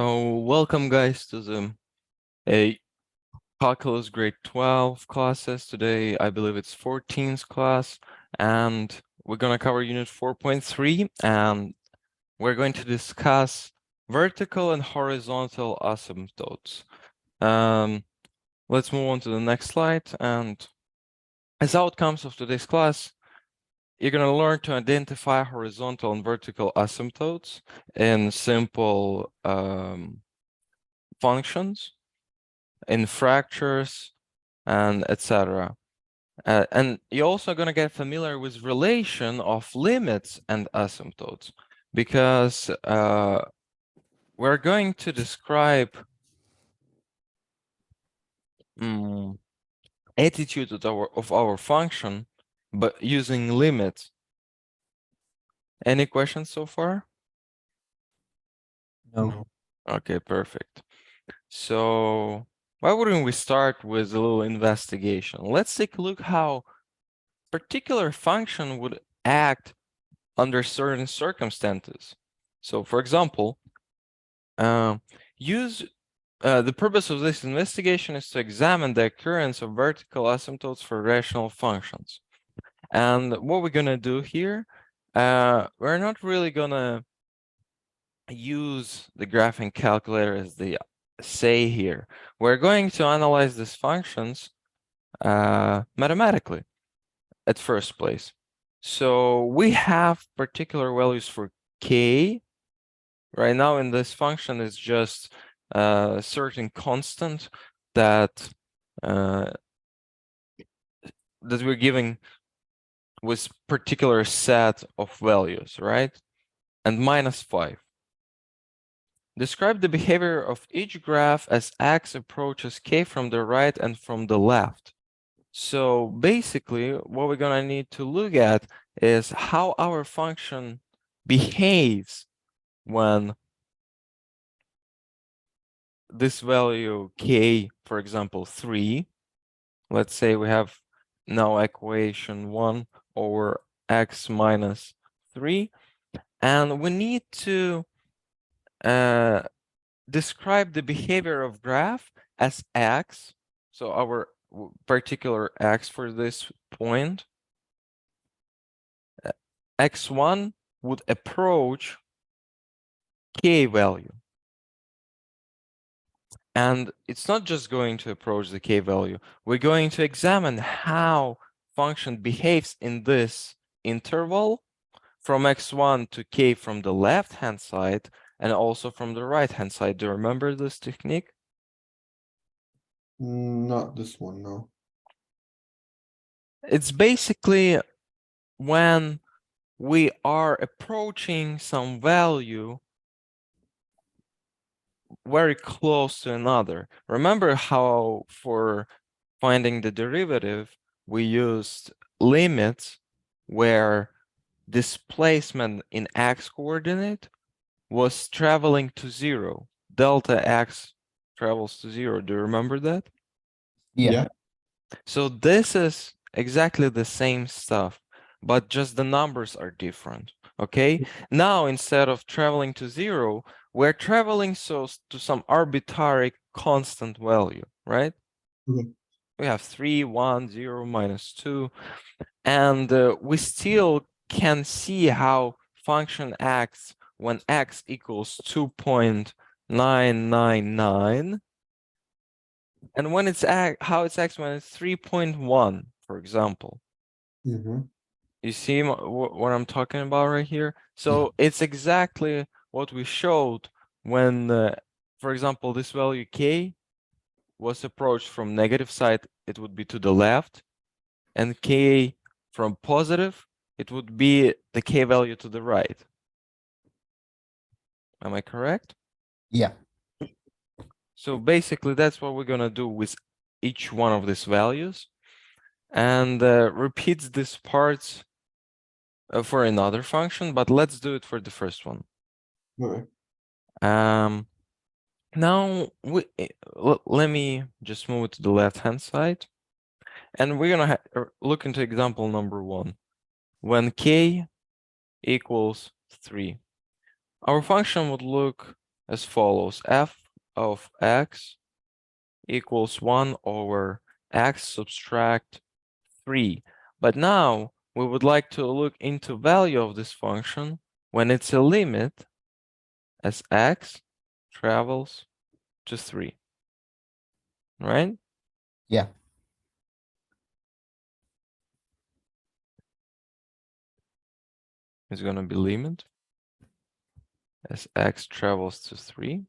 So welcome guys to the calculus grade 12 classes. Today I believe it's 14th class, and we're gonna cover unit 4.3, and we're going to discuss vertical and horizontal asymptotes. Let's move on to the next slide. And as outcomes of today's class, you're going to learn to identify horizontal and vertical asymptotes in simple functions, in fractures, and etc. And you're also going to get familiar with relation of limits and asymptotes, because we're going to describe attitude of our function, but using limits. Any questions so far? No. Okay, perfect. So why wouldn't we start with a little investigation? Let's take a look how particular function would act under certain circumstances. So for example, the purpose of this investigation is to examine the occurrence of vertical asymptotes for rational functions. And what we're gonna do here, we're not really gonna use the graphing calculator as they say here. We're going to analyze these functions mathematically at first place. So we have particular values for k. Right now in this function is just a certain constant that that we're giving with particular set of values, right? And -5. Describe the behavior of each graph as x approaches k from the right and from the left. So basically, what we're gonna need to look at is how our function behaves when this value k, for example, 3, let's say we have now equation 1 over x minus 3, and we need to describe the behavior of graph as x, so our particular x for this point, x1 would approach k value. And it's not just going to approach the k value. We're going to examine how function behaves in this interval from x1 to k from the left-hand side and also from the right-hand side. Do you remember this technique? Not this one, no. It's basically when we are approaching some value very close to another. Remember how for finding the derivative, we used limits where displacement in x coordinate was traveling to 0. Delta x travels to 0. Do you remember that? Yeah. So this is exactly the same stuff, but just the numbers are different. Okay, now instead of traveling to 0, we're traveling to some arbitrary constant value, right? Mhm. We have 3, 1, 0, -2, and we still can see how function acts when x equals 2.999, and when it's how it's acts when it's 3.1, for example. You see what I'm talking about right here? So it's exactly what we showed when, for example, this value k was approached from negative side, it would be to the left, and k from positive, it would be the k value to the right. Am I correct? Yeah. So basically, that's what we're gonna do with each one of these values, and repeats these parts for another function, but let's do it for the first one. Okay. Now let me just move it to the left-hand side, and we're gonna look into example number 1. When k equals 3, our function would look as follows. F of x equals 1 over x subtract 3. But now we would like to look into value of this function when it's a limit as x travels to 3. Right? Yeah. It's going to be limit as x travels to 3.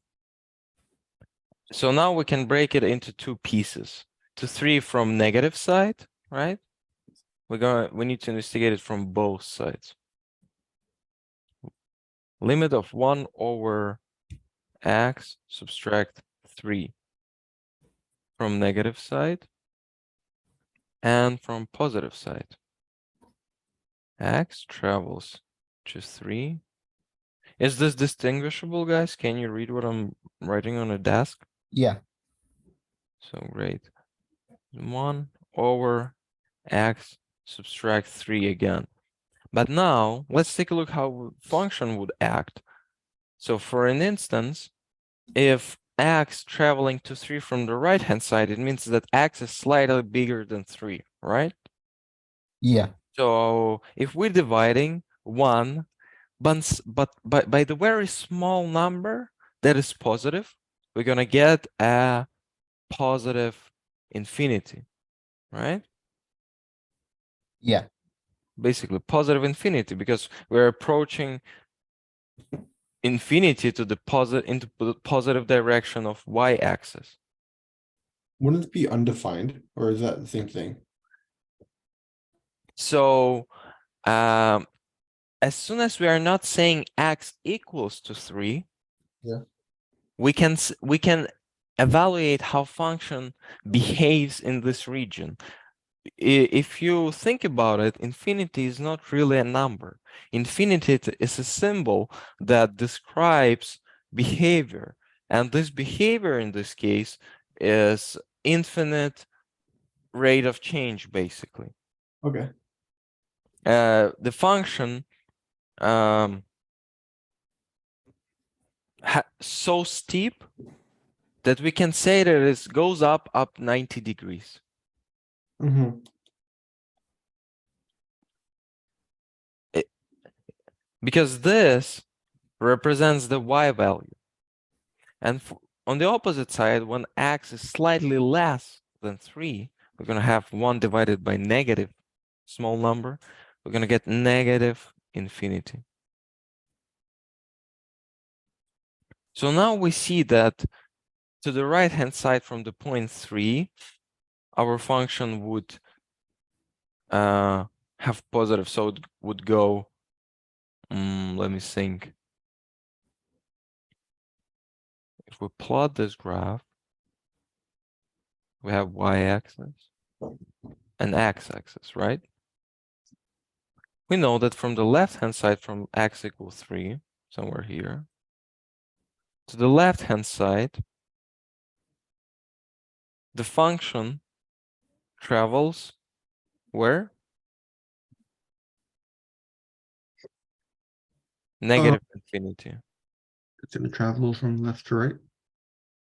So now we can break it into two pieces. To 3 from negative side, right? We need to investigate it from both sides. Limit of 1 over x subtract 3 from negative side and from positive side. X travels to 3. Is this distinguishable, guys? Can you read what I'm writing on a desk? Yeah. So great. 1 over x subtract 3 again. But now let's take a look how function would act. So for an instance, if x traveling to 3 from the right hand side, it means that x is slightly bigger than 3, right? Yeah. So if we're dividing 1, but by the very small number that is positive, we're gonna get a positive infinity, right? Yeah. Basically positive infinity, because we're approaching infinity to the into the positive direction of y-axis. Wouldn't it be undefined, or is that the same thing? So as soon as we are not saying x equals to 3, Yeah. we can evaluate how function behaves in this region. If you think about it, infinity is not really a number. Infinity is a symbol that describes behavior, and this behavior in this case is infinite rate of change, basically. Okay. The function so steep that we can say that it goes up 90 degrees. Mm-hmm. Because this represents the y value. And on the opposite side, when x is slightly less than 3, we're going to have 1 divided by negative small number. We're going to get negative infinity. So now we see that to the right-hand side from the point 3, our function would have positive. So it would go, let me think. If we plot this graph, we have y-axis and x-axis, right? We know that from the left-hand side, from x equals 3, somewhere here, to the left-hand side, the function travels where? Negative infinity. It's going to travel from left to right.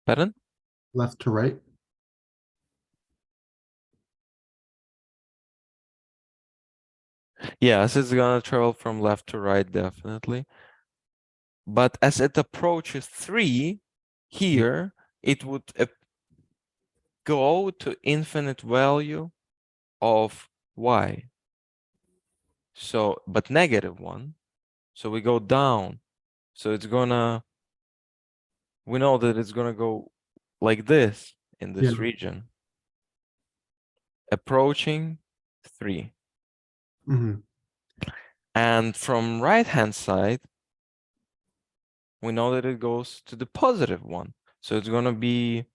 Pardon? Left to right. Yes, it's gonna travel from left to right, definitely. But as it approaches 3, here, it would go to infinite value of y. So, but negative 1. So we go down. So it's gonna, we know that it's gonna go like this in this region. Approaching 3. Mm-hmm. And from right-hand side, we know that it goes to the positive 1. So it's gonna be,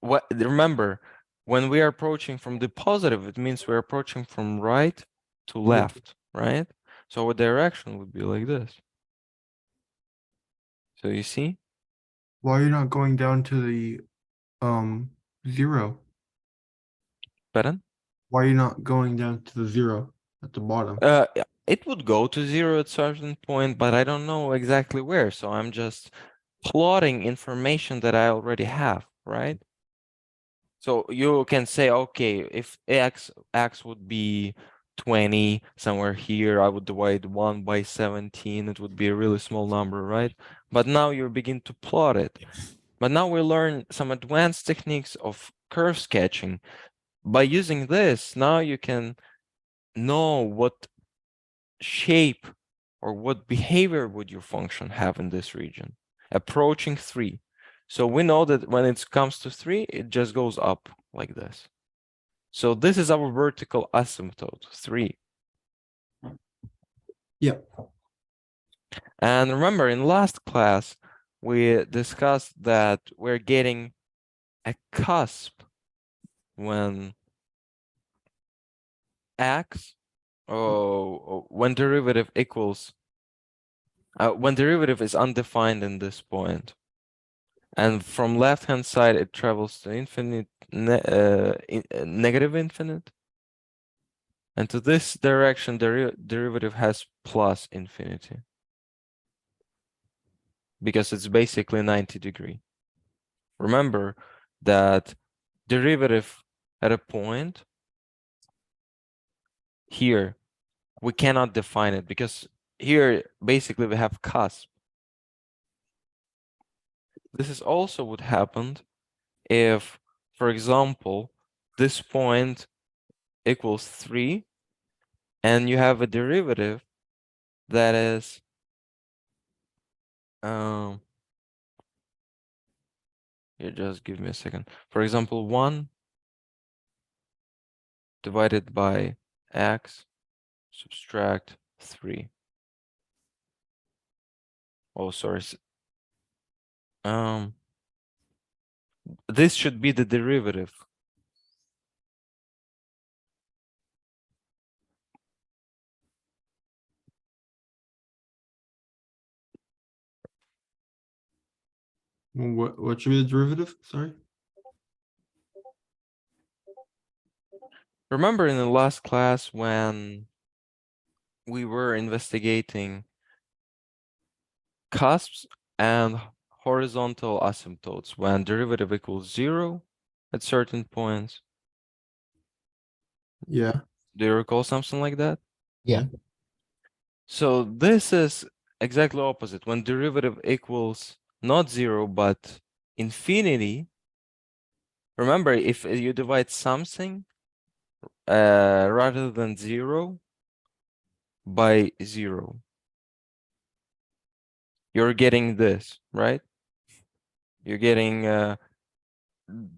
what, remember, when we are approaching from the positive, it means we're approaching from right to left, right? So our direction would be like this. So you see? Why are you not going down to the 0? Pardon? Why are you not going down to the 0 at the bottom? it would go to 0 at certain point, but I don't know exactly where. So I'm just plotting information that I already have, right? So you can say, okay, if x would be 20 somewhere here, I would divide 1 by 17. It would be a really small number, right? But now you begin to plot it. But now we learn some advanced techniques of curve sketching. By using this, now you can know what shape or what behavior would your function have in this region, approaching 3. So we know that when it comes to 3, it just goes up like this. So this is our vertical asymptote, 3. Yep. And remember, in last class, we discussed that we're getting a cusp when x, when derivative equals, when derivative is undefined in this point. And from left-hand side, it travels to infinite, negative infinite. And to this direction, derivative has plus infinity. Because it's basically 90 degree. Remember that derivative at a point here, we cannot define it because here, basically, we have cusp. This is also what happened if, for example, this point equals 3, and you have a derivative that is you just give me a second. For example, 1 divided by x subtract 3. Oh, sorry. This should be the derivative. What should be the derivative? Sorry. Remember in the last class when we were investigating cusps and horizontal asymptotes when derivative equals 0 at certain points? Yeah. Do you recall something like that? Yeah. So this is exactly opposite. When derivative equals not 0 but infinity, remember if you divide something rather than 0 by 0, you're getting this, right? You're getting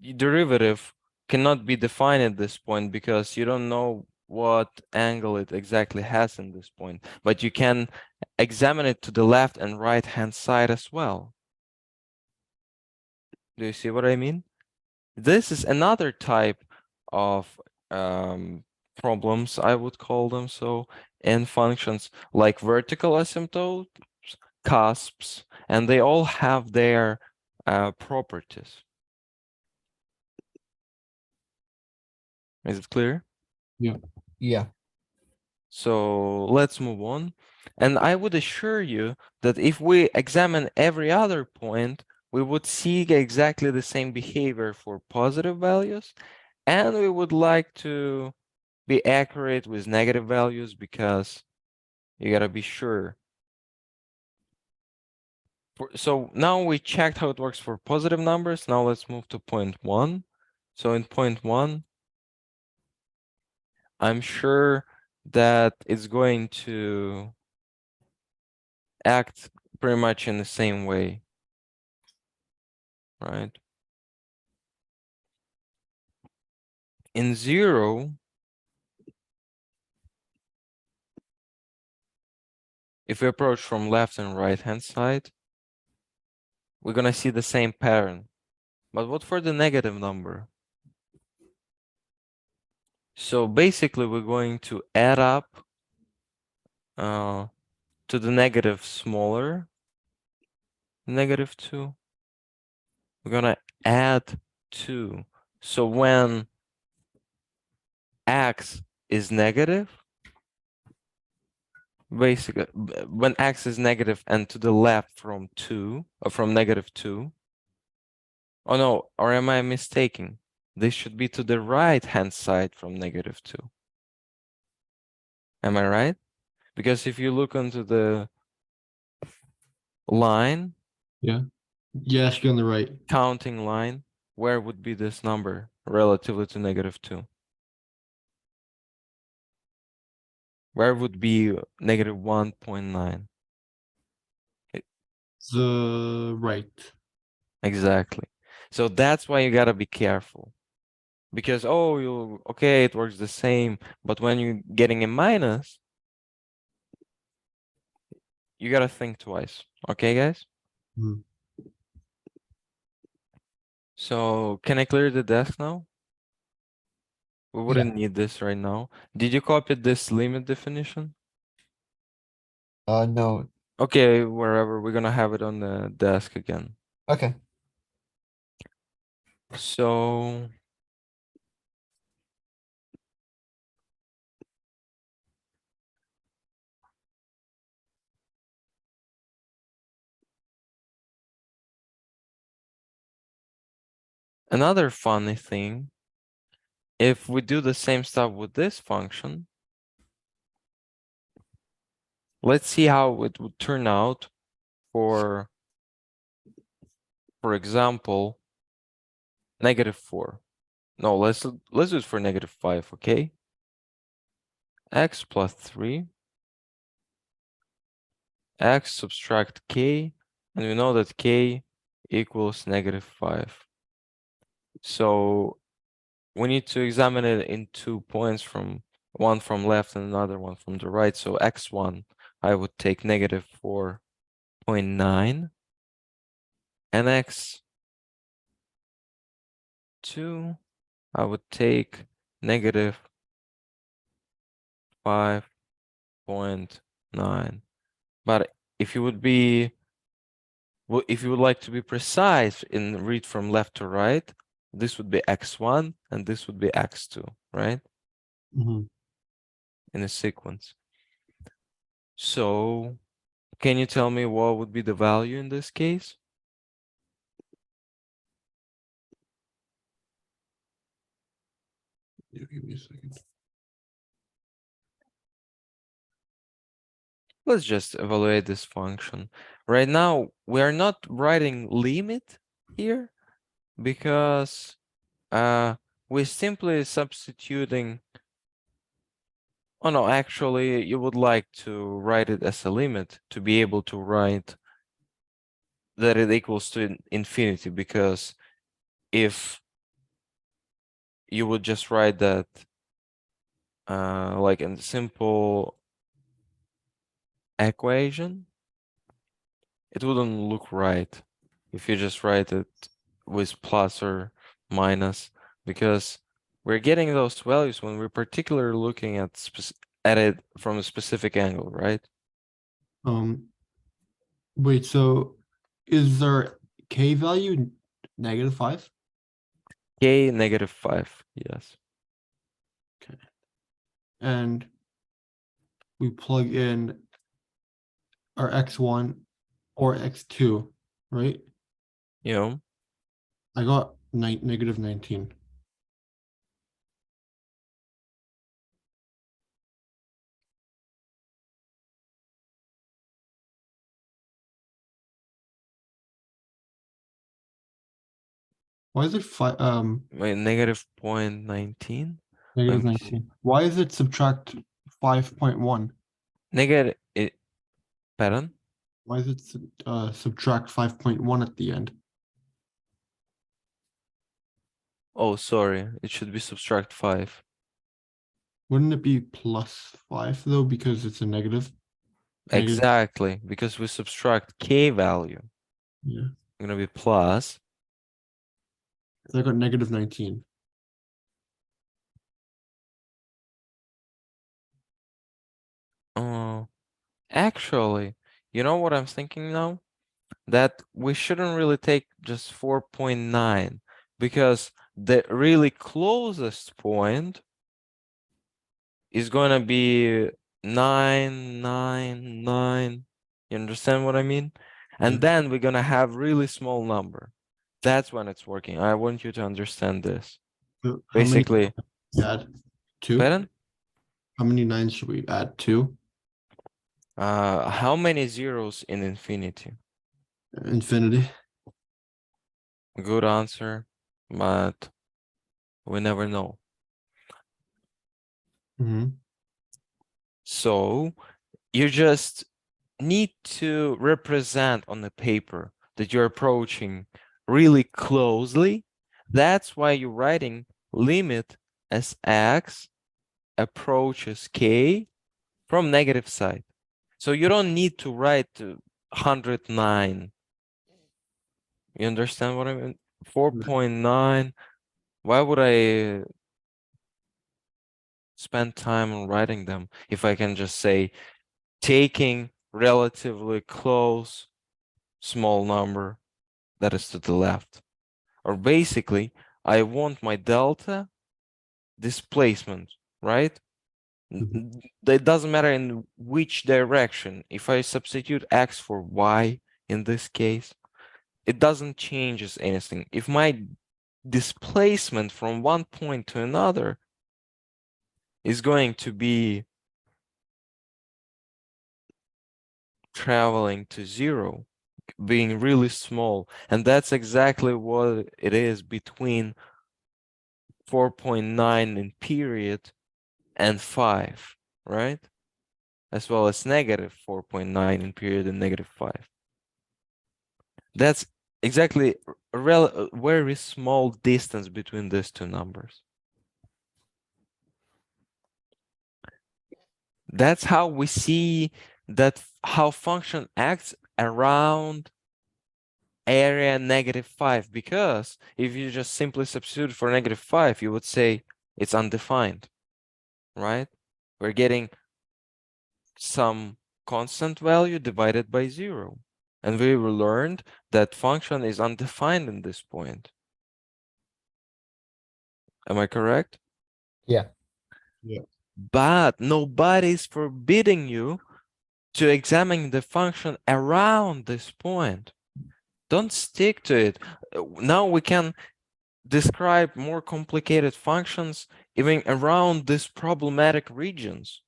derivative cannot be defined at this point because you don't know what angle it exactly has in this point, but you can examine it to the left and right hand side as well. Do you see what I mean? This is another type of problems, I would call them so, in functions like vertical asymptotes, cusps, and they all have their properties. Is it clear? Yeah. So let's move on. And I would assure you that if we examine every other point, we would see exactly the same behavior for positive values. And we would like to be accurate with negative values because you gotta be sure. So now we checked how it works for positive numbers. Now let's move to point 1. So in point 1, I'm sure that it's going to act pretty much in the same way, right? In 0, if we approach from left and right hand side, we're gonna see the same pattern. But what for the negative number? So basically, we're going to add up to the negative smaller, -2. We're gonna add 2. So when x is negative, Basically, when x is negative and to the left from 2, or from -2. Oh no, or am I mistaken? This should be to the right-hand side from -2. Am I right? Because if you look onto the line, Yeah. Yes, you're on the right. counting line, where would be this number relatively to -2? Where would be -1.9? The right. Exactly. So that's why you gotta be careful. Because, oh, you okay, it works the same, but when you're getting a minus, you gotta think twice. Okay, guys? Mhm. So can I clear the desk now? We wouldn't need this right now. Did you copy this limit definition? No. Okay, wherever, we're gonna have it on the desk again. Okay. So another funny thing, if we do the same stuff with this function, let's see how it would turn out for example, -4. No, let's do it for -5, okay? X plus 3, x subtract k, and we know that k equals -5. So we need to examine it in 2 points, from one from left and another one from the right. So x1, I would take -4.9, and x2, I would take -5.9. But if you would be, well, if you would like to be precise and read from left to right, this would be x1 and this would be x2, right? Mhm. In a sequence. So can you tell me what would be the value in this case? Yeah, give me a second. Let's just evaluate this function. Right now, we are not writing limit here because we're simply substituting. Oh no, actually, you would like to write it as a limit to be able to write that it equals to infinity, because if you would just write that like in simple equation, it wouldn't look right if you just write it with plus or minus, because we're getting those values when we're particularly looking at it from a specific angle, right? Wait, so is there k value -5? K -5, yes. Okay. And we plug in our x1 or x2, right? You know, I got -19. Why is it wait, -0.19. Let negative me see. 19? Why is it subtract 5.1? Negative it pattern. Why is it subtract 5.1 at the end? Oh, sorry, it should be subtract 5. Wouldn't it be +5 though, because it's a negative? Negative, Exactly, because we subtract k value. yeah. Gonna be plus. So I got -19. Actually, you know what I'm thinking now? That we shouldn't really take just 4.9, because the really closest point is going to be 9, 9, 9. You understand what I mean? And Yeah. then we're gonna have really small number. That's when it's working. I want you to understand this. So how many Basically, add? Two? pardon? How many nines should we add? Two? How many zeros in infinity? Infinity. Good answer, but we never know. Mm-hmm. So you just need to represent on the paper that you're approaching really closely. That's why you're writing limit as x approaches k from negative side. So you don't need to write 109. You understand what I mean? 4.9. Why would I spend time on writing them if I can just say taking relatively close small number that is to the left? Or basically, I want my delta displacement, right? Mhm. It doesn't matter in which direction. If I substitute x for y in this case, it doesn't changes anything. If my displacement from one point to another is going to be traveling to zero, being really small, and that's exactly what it is between 4.9 in period and 5, right? As well as negative 4.9 in period and negative 5. That's exactly a very small distance between these two numbers. That's how we see that how function acts around area -5, because if you just simply substitute for -5, you would say it's undefined, right? We're getting some constant value divided by 0. And we learned that function is undefined in this point. Am I correct? Yeah. Yeah. But nobody is forbidding you to examine the function around this point. Don't stick to it. Now we can describe more complicated functions even around these problematic regions.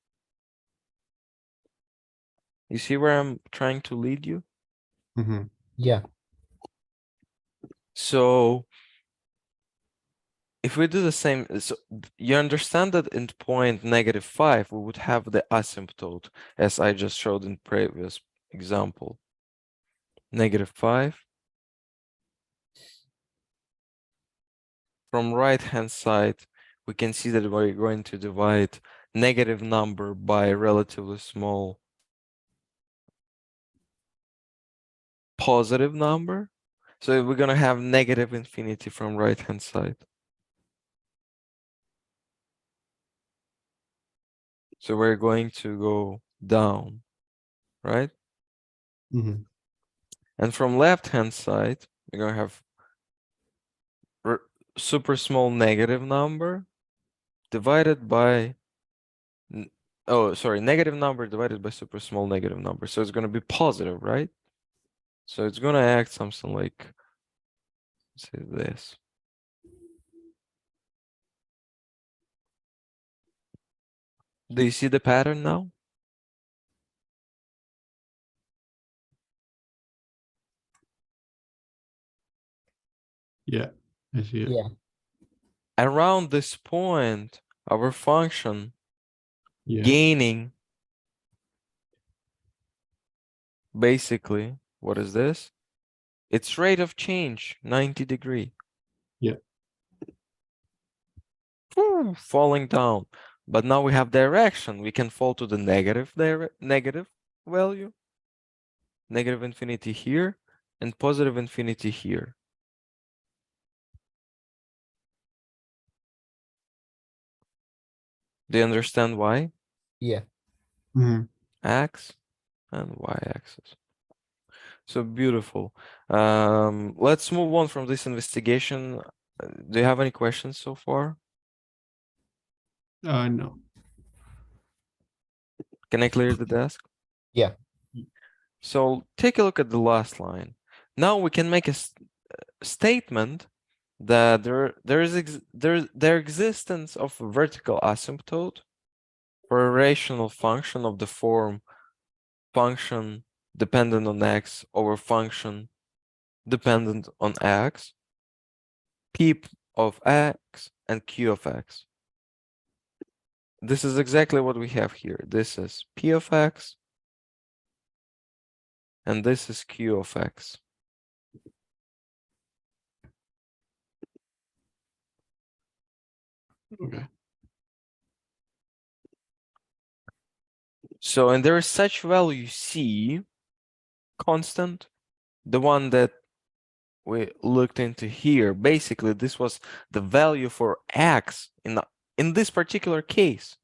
You see where I'm trying to lead you? Mm-hmm. Yeah. So if we do the same, so you understand that in point -5, we would have the asymptote, as I just showed in previous example. -5. From right-hand side, we can see that we're going to divide negative number by a relatively small positive number. So we're gonna have negative infinity from right-hand side. So we're going to go down, right? Mm-hmm. And from left-hand side, we're gonna have super small negative number divided by, oh, sorry, negative number divided by super small negative number. So it's gonna be positive, right? So it's gonna act something like, say this. Do you see the pattern now? Yeah. I see it. Yeah. Around this point, our function Yeah. gaining, basically, what is this? Its rate of change, 90 degree. Yeah. Woo, falling down. But now we have direction. We can fall to the negative value, negative infinity here, and positive infinity here. Do you understand why? Yeah. Mm-hmm. X and Y axis. So beautiful. Let's move on from this investigation. Do you have any questions so far? No. Can I clear the desk? Yeah. So take a look at the last line. Now we can make a statement that their existence of a vertical asymptote for a rational function of the form function dependent on x over function dependent on x, p of x and q of x. This is exactly what we have here. This is p of x and this is q of x. Okay. So, and there is such value c constant, the one that we looked into here. Basically, this was the value for x in this particular case,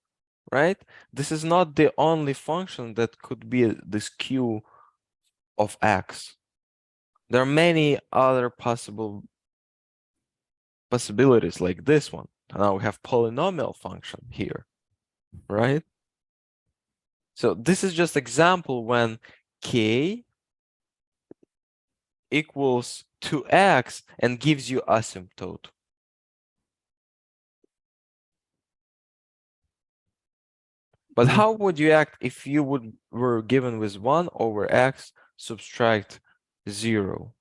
right? This is not the only function that could be this q of x. There are many other possibilities like this one. Now we have polynomial function here, right? So this is just example when k equals 2x and gives you asymptote. But how would you act if you were given with 1 over x subtract 0?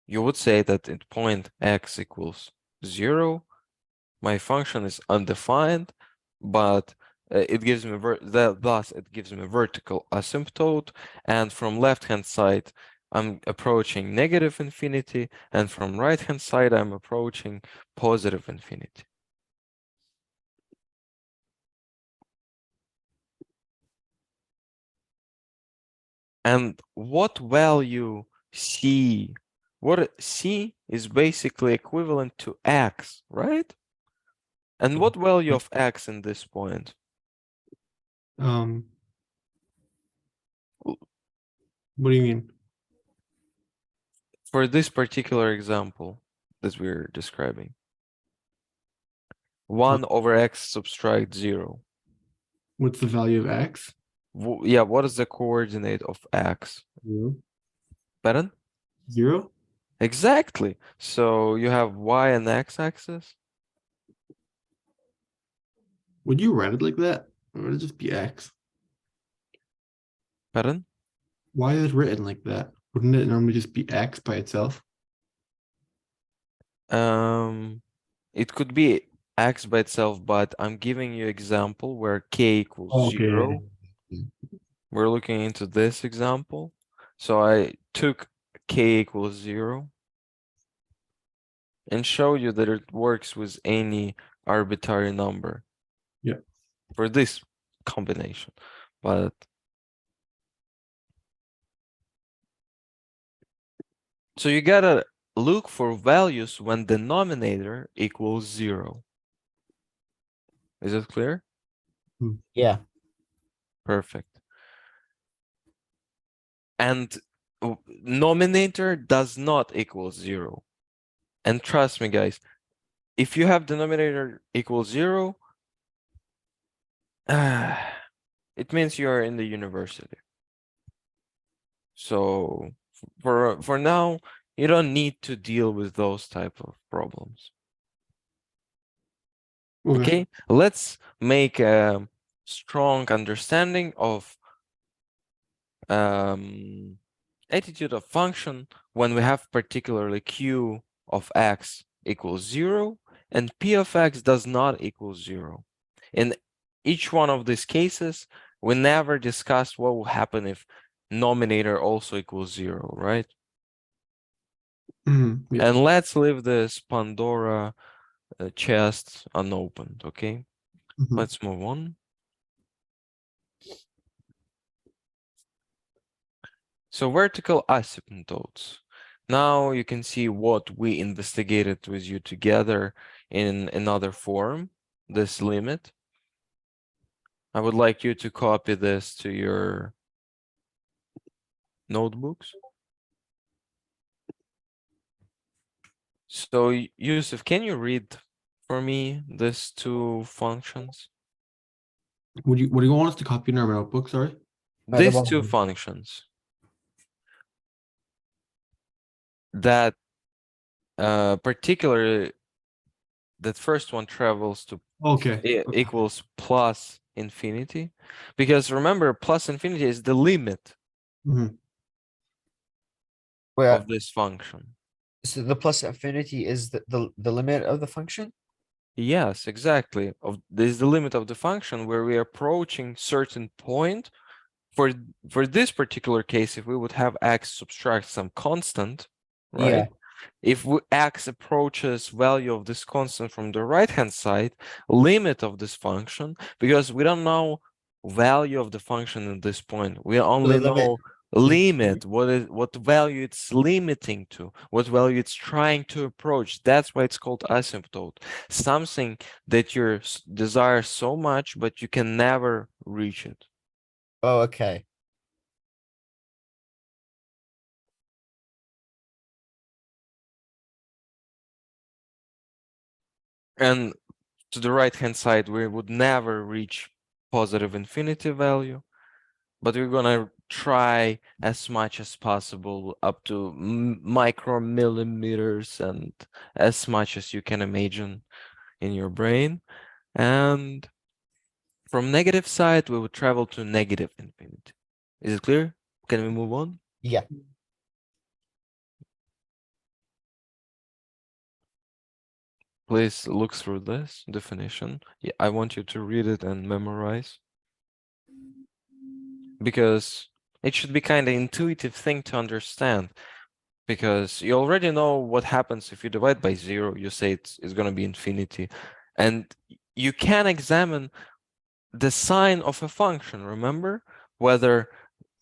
You would say that at point x equals 0, my function is undefined, but it gives me thus it gives me vertical asymptote, and from left-hand side I'm approaching negative infinity, and from right-hand side I'm approaching positive infinity. And what value c? What c is basically equivalent to x, right? And what value of x in this point? What do you mean? For this particular example that we're describing. 1 over x subtract 0. What's the value of x? Yeah, what is the coordinate of x? 0. Pardon? 0? Exactly. So you have y and x-axis. Would you write it like that? Or would it just be x? Pardon? Why is it written like that? Wouldn't it normally just be x by itself? It could be x by itself, but I'm giving you example where k equals 0. We're looking into this example. So I took k equals 0 and show you that it works with any arbitrary number. Yeah. For this combination, but so you gotta look for values when denominator equals 0. Is it clear? Yeah. Perfect. And nominator does not equal 0. And trust me, guys, if you have denominator equals 0, it means you're in the university. So for now, you don't need to deal with those type of problems. Okay, let's make a strong understanding of attitude of function when we have particularly q of x equals 0 and p of x does not equal 0. In each one of these cases, we never discussed what will happen if nominator also equals 0, right? Yeah. And let's leave this Pandora chest unopened, okay? Let's move on. So vertical asymptotes. Now you can see what we investigated with you together in another form, this limit. I would like you to copy this to your notebooks. So Yusuf, can you read for me these two functions? What do you want us to copy in our notebook? Sorry. At the These two bottom. functions that particularly that first one travels to Okay. Okay. equals plus infinity, because remember plus infinity is the limit Mhm. Wait, of this function. so the plus infinity is the limit of the function? Yes, exactly. This is the limit of the function where we are approaching certain point. For this particular case, if we would have x subtract some constant, right? Yeah. If x approaches value of this constant from the right hand side, limit of this function, because we don't know value of the function at this point, we only limit know limit, what value it's limiting to, what value it's trying to approach. That's why it's called asymptote, something that you desire so much but you can never reach it. Oh, okay. And to the right hand side, we would never reach positive infinity value, but we're gonna try as much as possible up to micromillimeters and as much as you can imagine in your brain. And from negative side, we would travel to negative infinity. Is it clear? Can we move on? Yeah. Please look through this definition. Yeah, I want you to read it and memorize, because it should be kind of intuitive thing to understand, because you already know what happens if you divide by 0. You say it's going to be infinity, and you can examine the sign of a function. Remember whether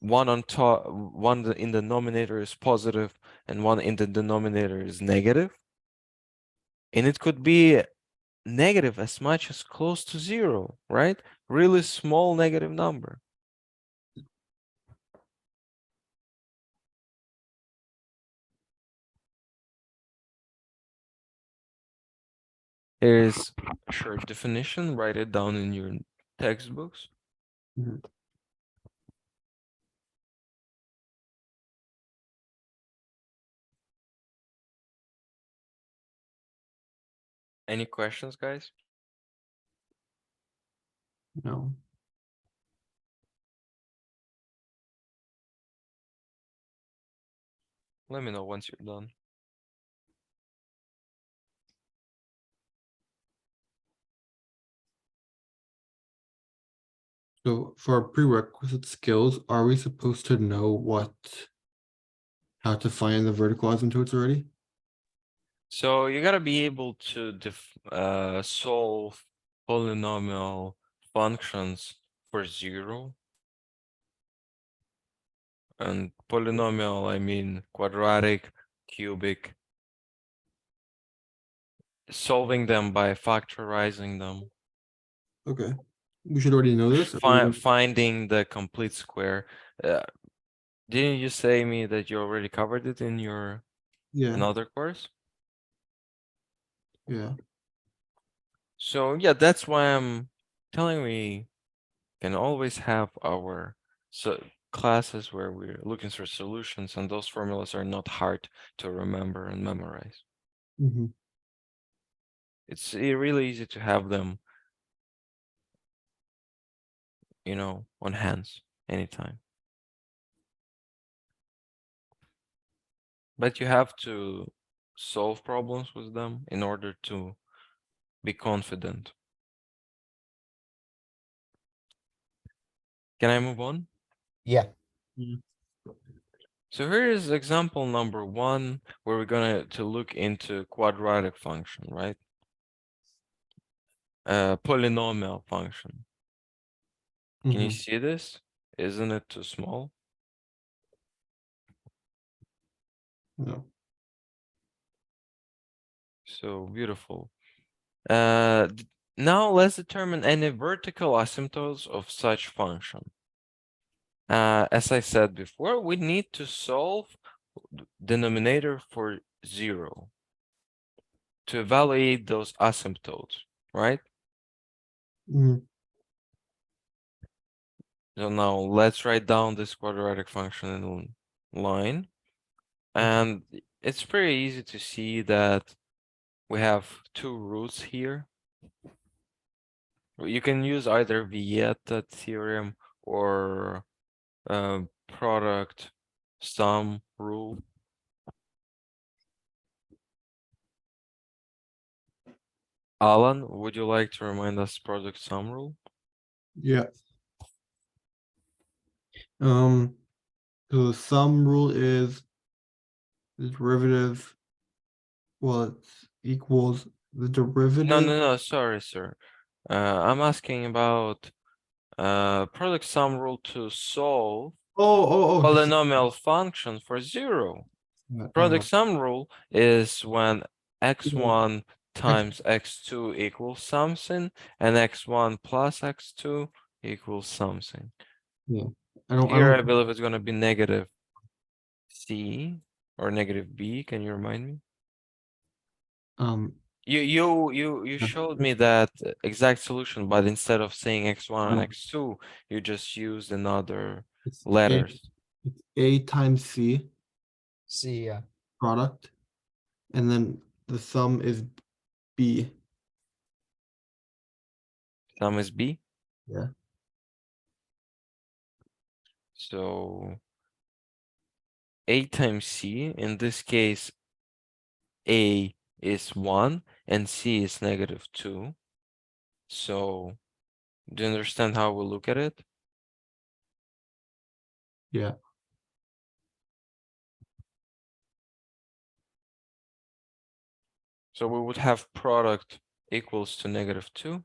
one on top, one in the denominator is positive and one in the denominator is negative, and it could be negative as much as close to 0, right? Really small negative number. Here's a short definition. Write it down in your textbooks. Mhm. Any questions, guys? No. Let me know once you're done. So for our prerequisite skills, are we supposed to know how to find the vertical asymptotes already? So you gotta be able to solve polynomial functions for 0. And polynomial, I mean quadratic, cubic. Solving them by factorizing them. Okay. We should already know this. Finding the complete square. Didn't you say me that you already covered it in your Yeah. another course? Yeah. So yeah, that's why I'm telling we can always have our classes where we're looking for solutions, and those formulas are not hard to remember and memorize. Mhm. It's really easy to have them, on hands anytime. But you have to solve problems with them in order to be confident. Can I move on? Yeah. So here is example number 1, where we're gonna look into quadratic function, right? Polynomial function. Can you Mhm. see this? Isn't it too small? No. So beautiful. Now let's determine any vertical asymptotes of such function. As I said before, we need to solve denominator for 0 to evaluate those asymptotes, right? Mhm. So now let's write down this quadratic function in line. And it's pretty easy to see that we have two roots here. You can use either Vieta theorem or product sum rule. Alan, would you like to remind us product sum rule? Yeah. So the sum rule is the derivative. Well, it's equals the derivative. No, sorry, sir. I'm asking about product sum rule to solve Oh. polynomial function for 0. Product sum rule is when x1 times x2 equals something and x1 plus x2 equals something. Yeah. Here I believe it's gonna be negative c or negative b. Can you remind me? You showed me that exact solution, but instead of saying x1 and x2, you just used another it's letters. it's A times C C, yeah. product, and then the sum is B. Sum is b. Yeah. So A times C, in this case, A is 1 and C is negative 2. So do you understand how we look at it? Yeah. So we would have product equals to negative 2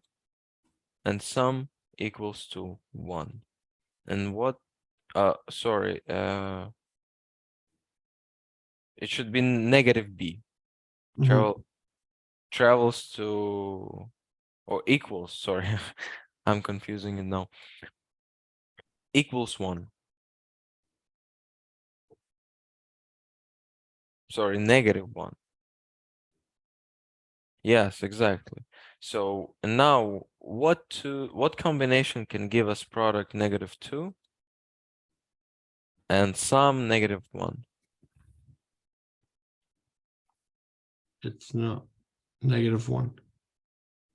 and sum equals to 1. And what, sorry, it should be negative b. Travels to, or equals, sorry, I'm confusing it now. Equals 1. Sorry, negative 1. Yes, exactly. So now what combination can give us product negative 2 and sum negative 1? It's not negative 1.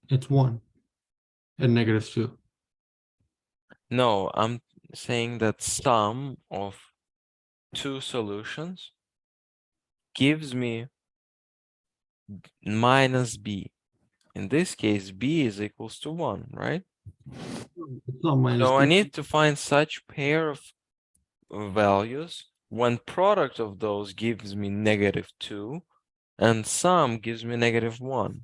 It's 1 and negative 2. No, I'm saying that sum of two solutions gives me minus b. In this case, b is equals to 1, right? It's not minus So I B. need to find such pair of values when product of those gives me negative 2 and sum gives me negative 1.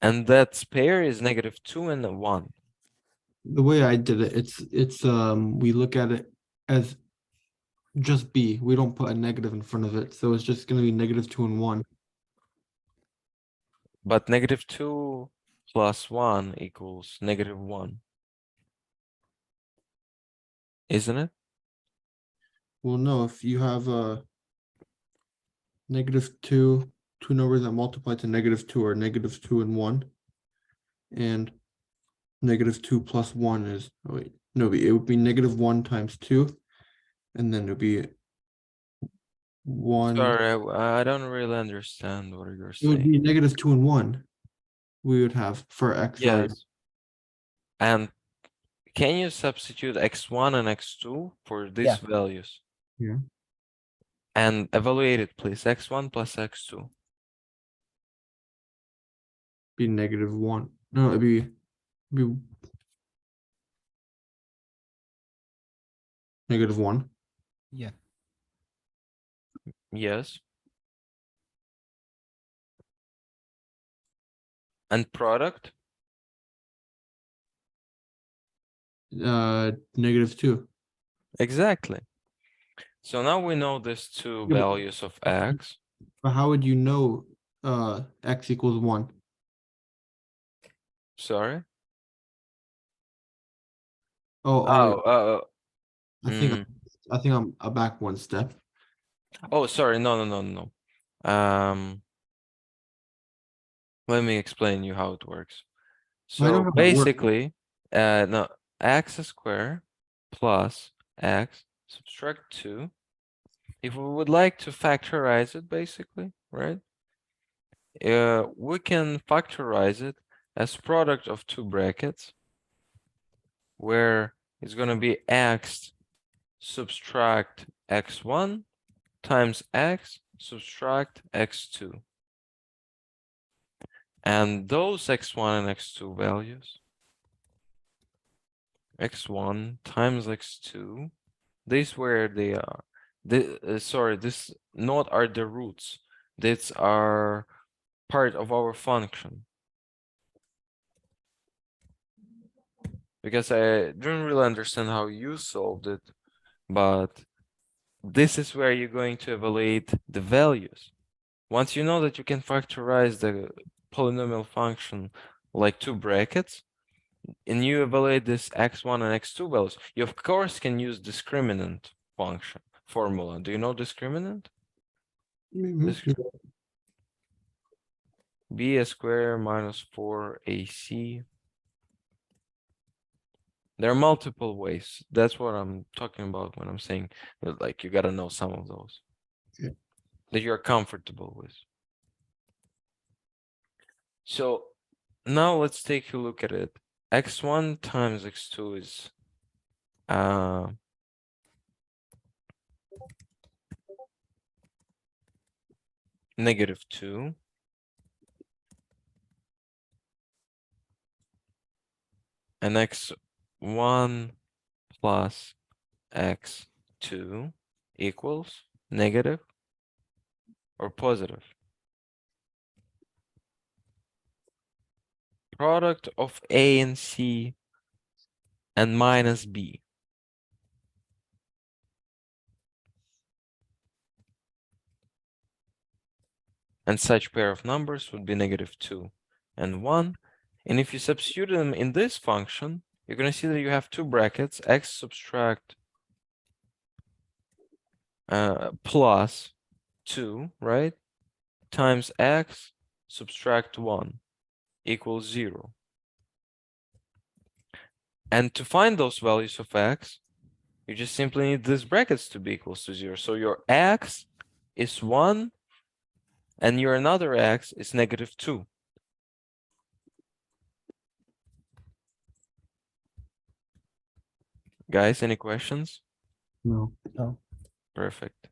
And that pair is negative 2 and 1. The way I did it, it's we look at it as just B. We don't put a negative in front of it, so it's just gonna be negative 2 and 1. But negative 2 plus 1 equals negative 1. Isn't it? Well, no, if you have a negative 2, two numbers that multiply to negative 2 are negative 2 and 1. And negative 2 plus 1 is, oh wait, no, it would be negative 1 times 2. And then it would be 1. Sorry, I don't really understand what you're It would saying. be negative 2 and 1. We would have for x. Yes. And can you substitute x1 and x2 for these Yeah. values? Yeah. And evaluate it, please. x1 plus x2. Be negative 1. No, it'd be negative 1. Yeah. Yes. And product? Negative 2. Exactly. So now we know these two Yeah, but- values of x. But how would you know x equals 1? Sorry. Oh, Oh, I think I'm back one step. oh, sorry. No. Let me explain you how it works. I know So how that works. basically, no, x square plus x, subtract 2. If we would like to factorize it, basically, right? We can factorize it as product of two brackets, where it's going to be x subtract x1 times x subtract x2. And those x1 and x2 values, x1 times x2, this where they are. Sorry, this not are the roots. These are part of our function. Because I didn't really understand how you solved it, but this is where you're going to evaluate the values. Once you know that you can factorize the polynomial function like two brackets, and you evaluate this x1 and x2 values, you of course can use discriminant function formula. Do you know discriminant? B squared minus 4ac. There are multiple ways. That's what I'm talking about when I'm saying that, like, you gotta know some of those that you're comfortable with. So now let's take a look at it. X1 times x2 is -2. And x1 plus x2 equals negative or positive. Product of a and c and minus b. And such pair of numbers would be -2 and 1. And if you substitute them in this function, you're going to see that you have two brackets, x subtract plus 2, right? Times x subtract 1 equals 0. And to find those values of x, you just simply need these brackets to be equals to 0. So your x is 1 and your another x is -2. Guys, any questions? No. Perfect.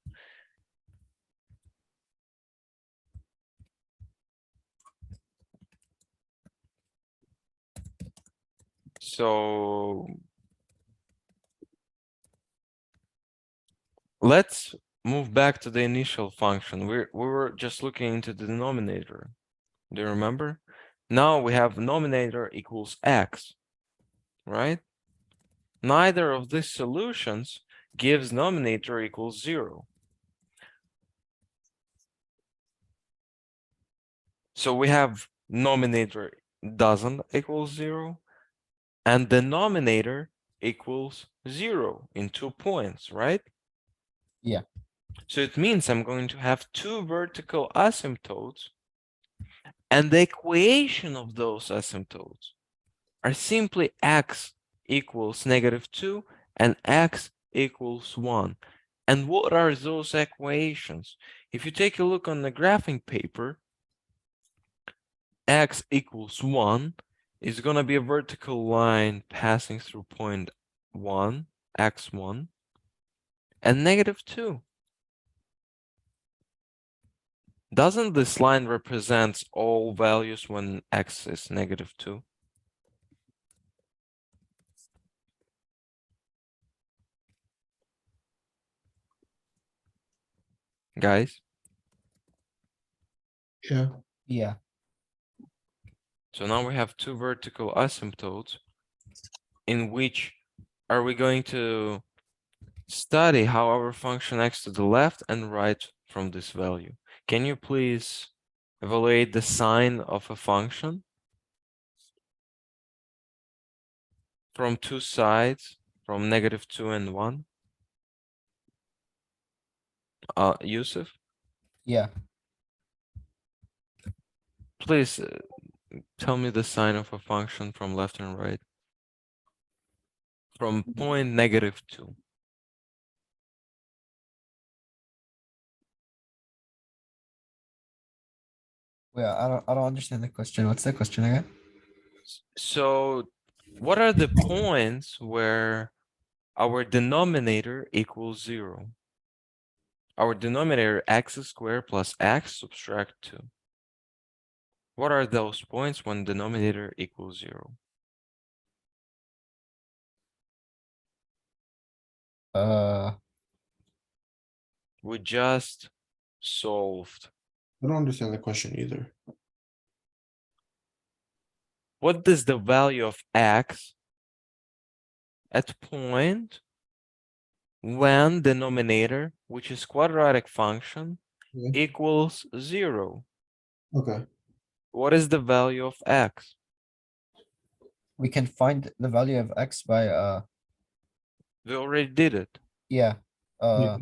So let's move back to the initial function. We were just looking into the denominator. Do you remember? Now we have denominator equals x, right? Neither of these solutions gives denominator equals 0. So we have denominator doesn't equal 0 and denominator equals 0 in 2 points, right? Yeah. So it means I'm going to have two vertical asymptotes, and the equation of those asymptotes are simply x equals -2 and x equals 1. And what are those equations? If you take a look on the graphing paper, x equals 1 is going to be a vertical line passing through point 1, x1, and -2. Doesn't this line represent all values when x is -2? Guys? Yeah. Yeah. So now we have two vertical asymptotes in which are we going to study how our function acts to the left and right from this value. Can you please evaluate the sign of a function from two sides, from -2 and 1? Yusuf, Yeah. please tell me the sign of a function from left and right. from point -2. Yeah, I don't understand the question. What's the question again? So what are the points where our denominator equals 0? Our denominator x squared plus x subtract 2. What are those points when denominator equals 0? We just solved. I don't understand the question either. What is the value of x at point when denominator, which is quadratic function, Yeah. equals 0? Okay. What is the value of x? we can find the value of x by We already did it. yeah. Yeah.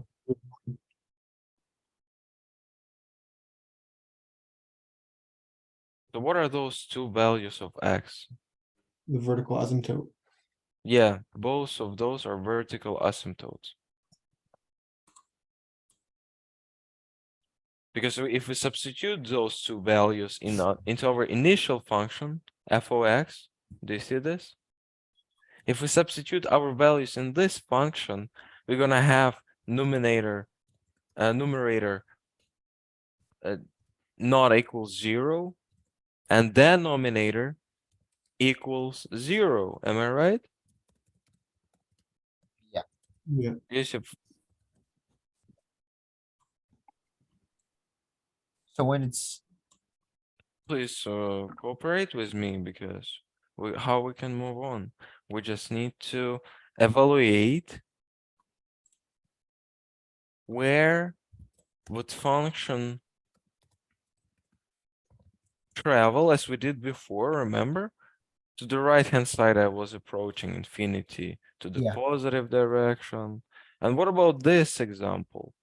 So what are those two values of x? The vertical asymptote. Yeah, both of those are vertical asymptotes. Because if we substitute those two values into our initial function, f of x, do you see this? If we substitute our values in this function, we're gonna have numerator not equals 0, and denominator equals 0. Am I right? Yeah. Yes. So when it's Please cooperate with me because how we can move on. We just need to evaluate where would function travel as we did before, remember? To the right hand side, I was approaching infinity to the yeah. positive direction. And what about this example?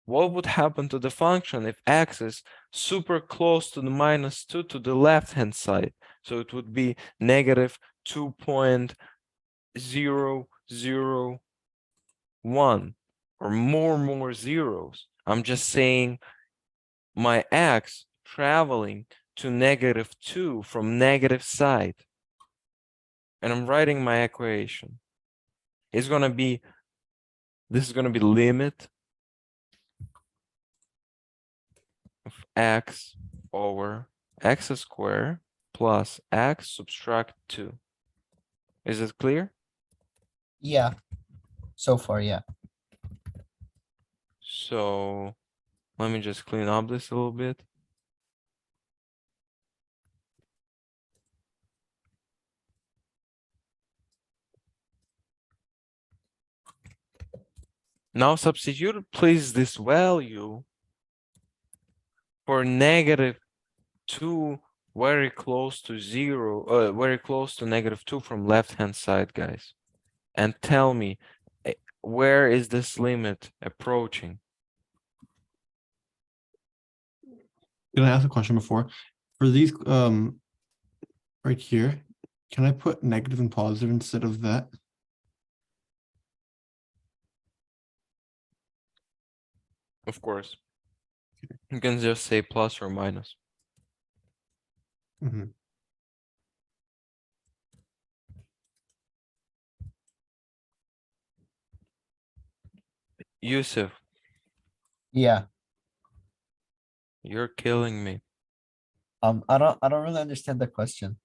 What would happen to the function if x is super close to the -2 to the left hand side? So it would be -2.001 or more zeros. I'm just saying my x traveling to -2 from negative side. And I'm writing my equation. It's gonna be, this is gonna be limit of x over x squared plus x subtract 2. Is it clear? Yeah. So far, yeah. So let me just clean up this a little bit. Now substitute please this value for -2 very close to 0, very close to -2 from left hand side, guys. And tell me, where is this limit approaching? Can I ask a question before? For these right here, can I put negative and positive instead of that? Of course. You can just say plus or minus. Mhm. Yusuf, Yeah. you're killing me. I don't really understand the question.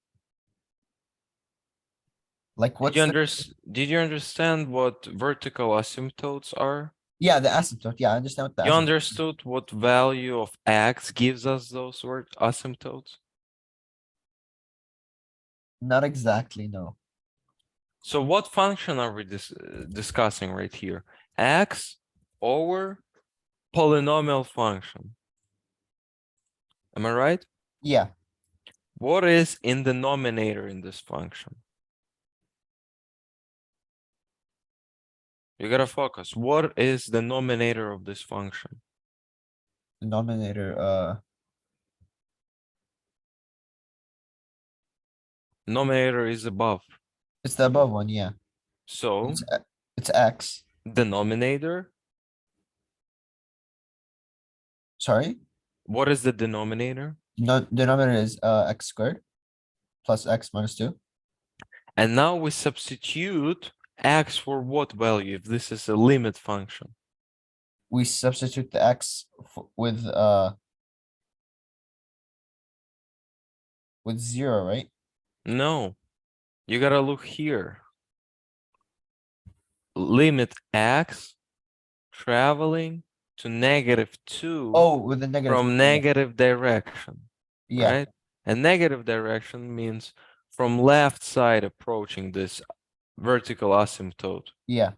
Like what's the Did you understand what vertical asymptotes are? yeah, the asymptote. Yeah, I understand what the You asymptote. understood what value of x gives us those word asymptotes? Not exactly, no. So what function are we discussing right here? X over polynomial function. Am I right? Yeah. What is in the denominator in this function? You gotta focus. What is the denominator of this function? Denominator, Denominator is above. it's the above one, yeah. So It's X. denominator, Sorry? what is the denominator? No, denominator is X squared plus X minus 2. And now we substitute x for what value if this is a limit function? We substitute the X with 0, right? No, you gotta look here. Limit x traveling to -2 Oh, with the negative. from negative direction, Yeah, right? And negative direction means from left side approaching this vertical asymptote. yeah,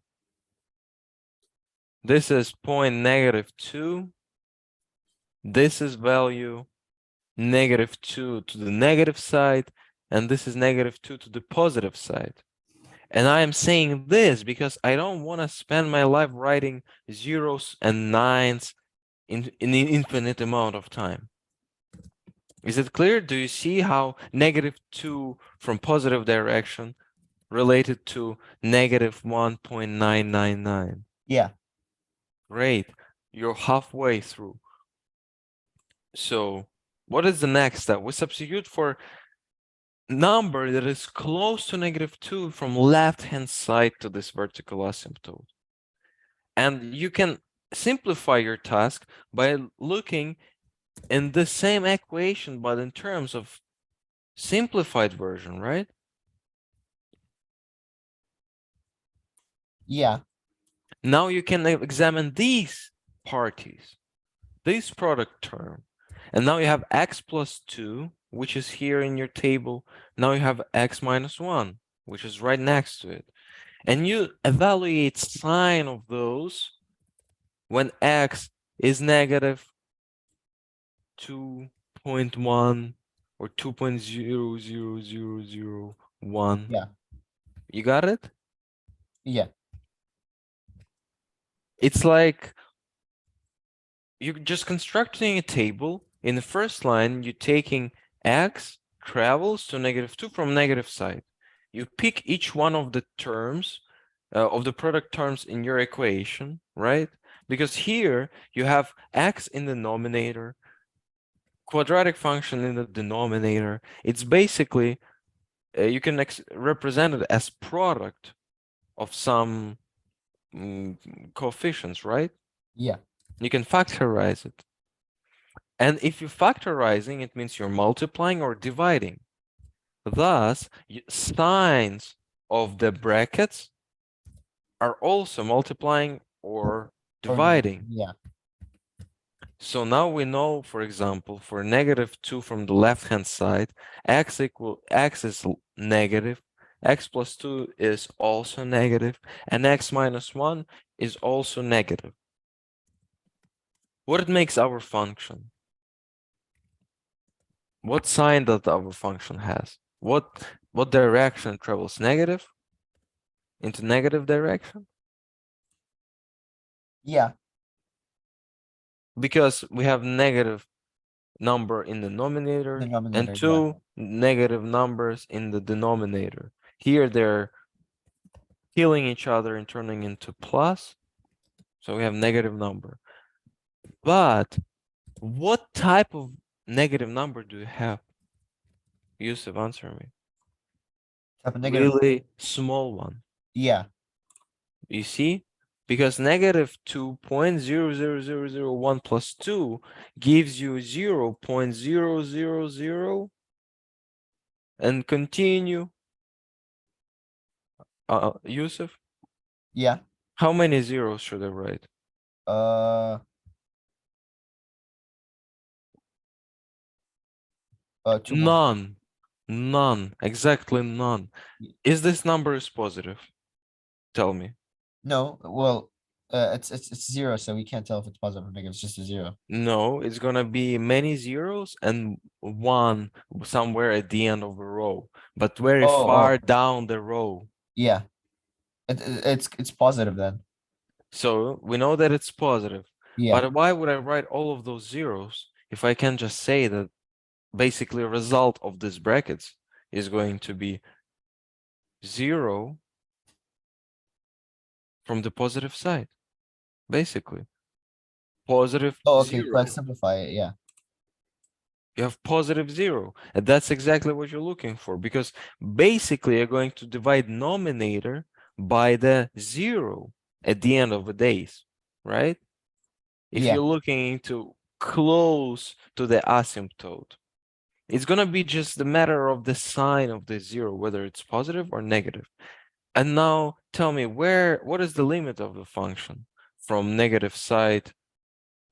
This is point -2. This is value -2 to the negative side, and this is -2 to the positive side. And I am saying this because I don't want to spend my life writing zeros and nines in an infinite amount of time. Is it clear? Do you see how -2 from positive direction related to -1.999? yeah, Great. You're halfway through. So what is the next step? We substitute for number that is close to -2 from left-hand side to this vertical asymptote. And you can simplify your task by looking in the same equation, but in terms of simplified version, right? yeah, Now you can examine these parties, this product term. And now you have x plus 2, which is here in your table. Now you have x minus 1, which is right next to it. And you evaluate sign of those when x is -2.1 or 2.00001. yeah, You got it? yeah, It's like you're just constructing a table. In the first line, you're taking x travels to -2 from negative side. You pick each one of the terms of the product terms in your equation, right? Because here you have x in the numerator, quadratic function in the denominator. It's basically you can represent it as product of some coefficients, right? yeah, You can factorize it. And if you're factorizing, it means you're multiplying or dividing. Thus, signs of the brackets are also multiplying or dividing. yeah, So now we know, for example, for -2 from the left-hand side, x is negative, x plus 2 is also negative, and x minus 1 is also negative. What makes our function? What sign that our function has? What direction travels negative? Into negative direction? yeah, Because we have negative number in the numerator and denominator, yeah, two negative numbers in the denominator. Here they're killing each other and turning into plus. So we have negative number. But what type of negative number do you have? Yusuf, answer me. type of negative, Really small one. yeah, You see? Because -2.00001 plus 2 gives you 0.000 and continue. Yusuf, yeah, how many zeros should I write? uh, 2 more. None. None. Exactly none. Is this number is positive? Tell me. No, well, it's 0, so we can't tell if it's positive or negative. It's just a 0. No, it's gonna be many zeros and one somewhere at the end of the row, but very Oh, far down the row. yeah, it's positive then. So we know that it's positive. Yeah, But why would I write all of those zeros if I can just say that basically a result of these brackets is going to be 0 from the positive side, basically. Positive Oh, okay, so I 0. simplify it, yeah. You have positive 0, and that's exactly what you're looking for, because basically you're going to divide numerator by the 0 at the end of the days, right? If Yeah. you're looking into close to the asymptote, it's going to be just the matter of the sign of the 0, whether it's positive or negative. And now tell me, what is the limit of the function from negative side,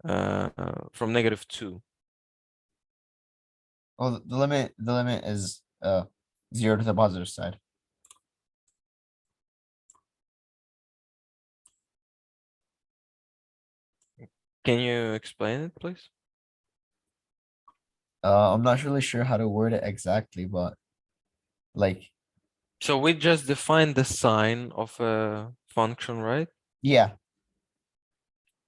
from -2? Oh, the limit is 0 to the positive side. Can you explain it, please? I'm not really sure how to word it exactly, but like, So we just defined the sign of a function, right? yeah,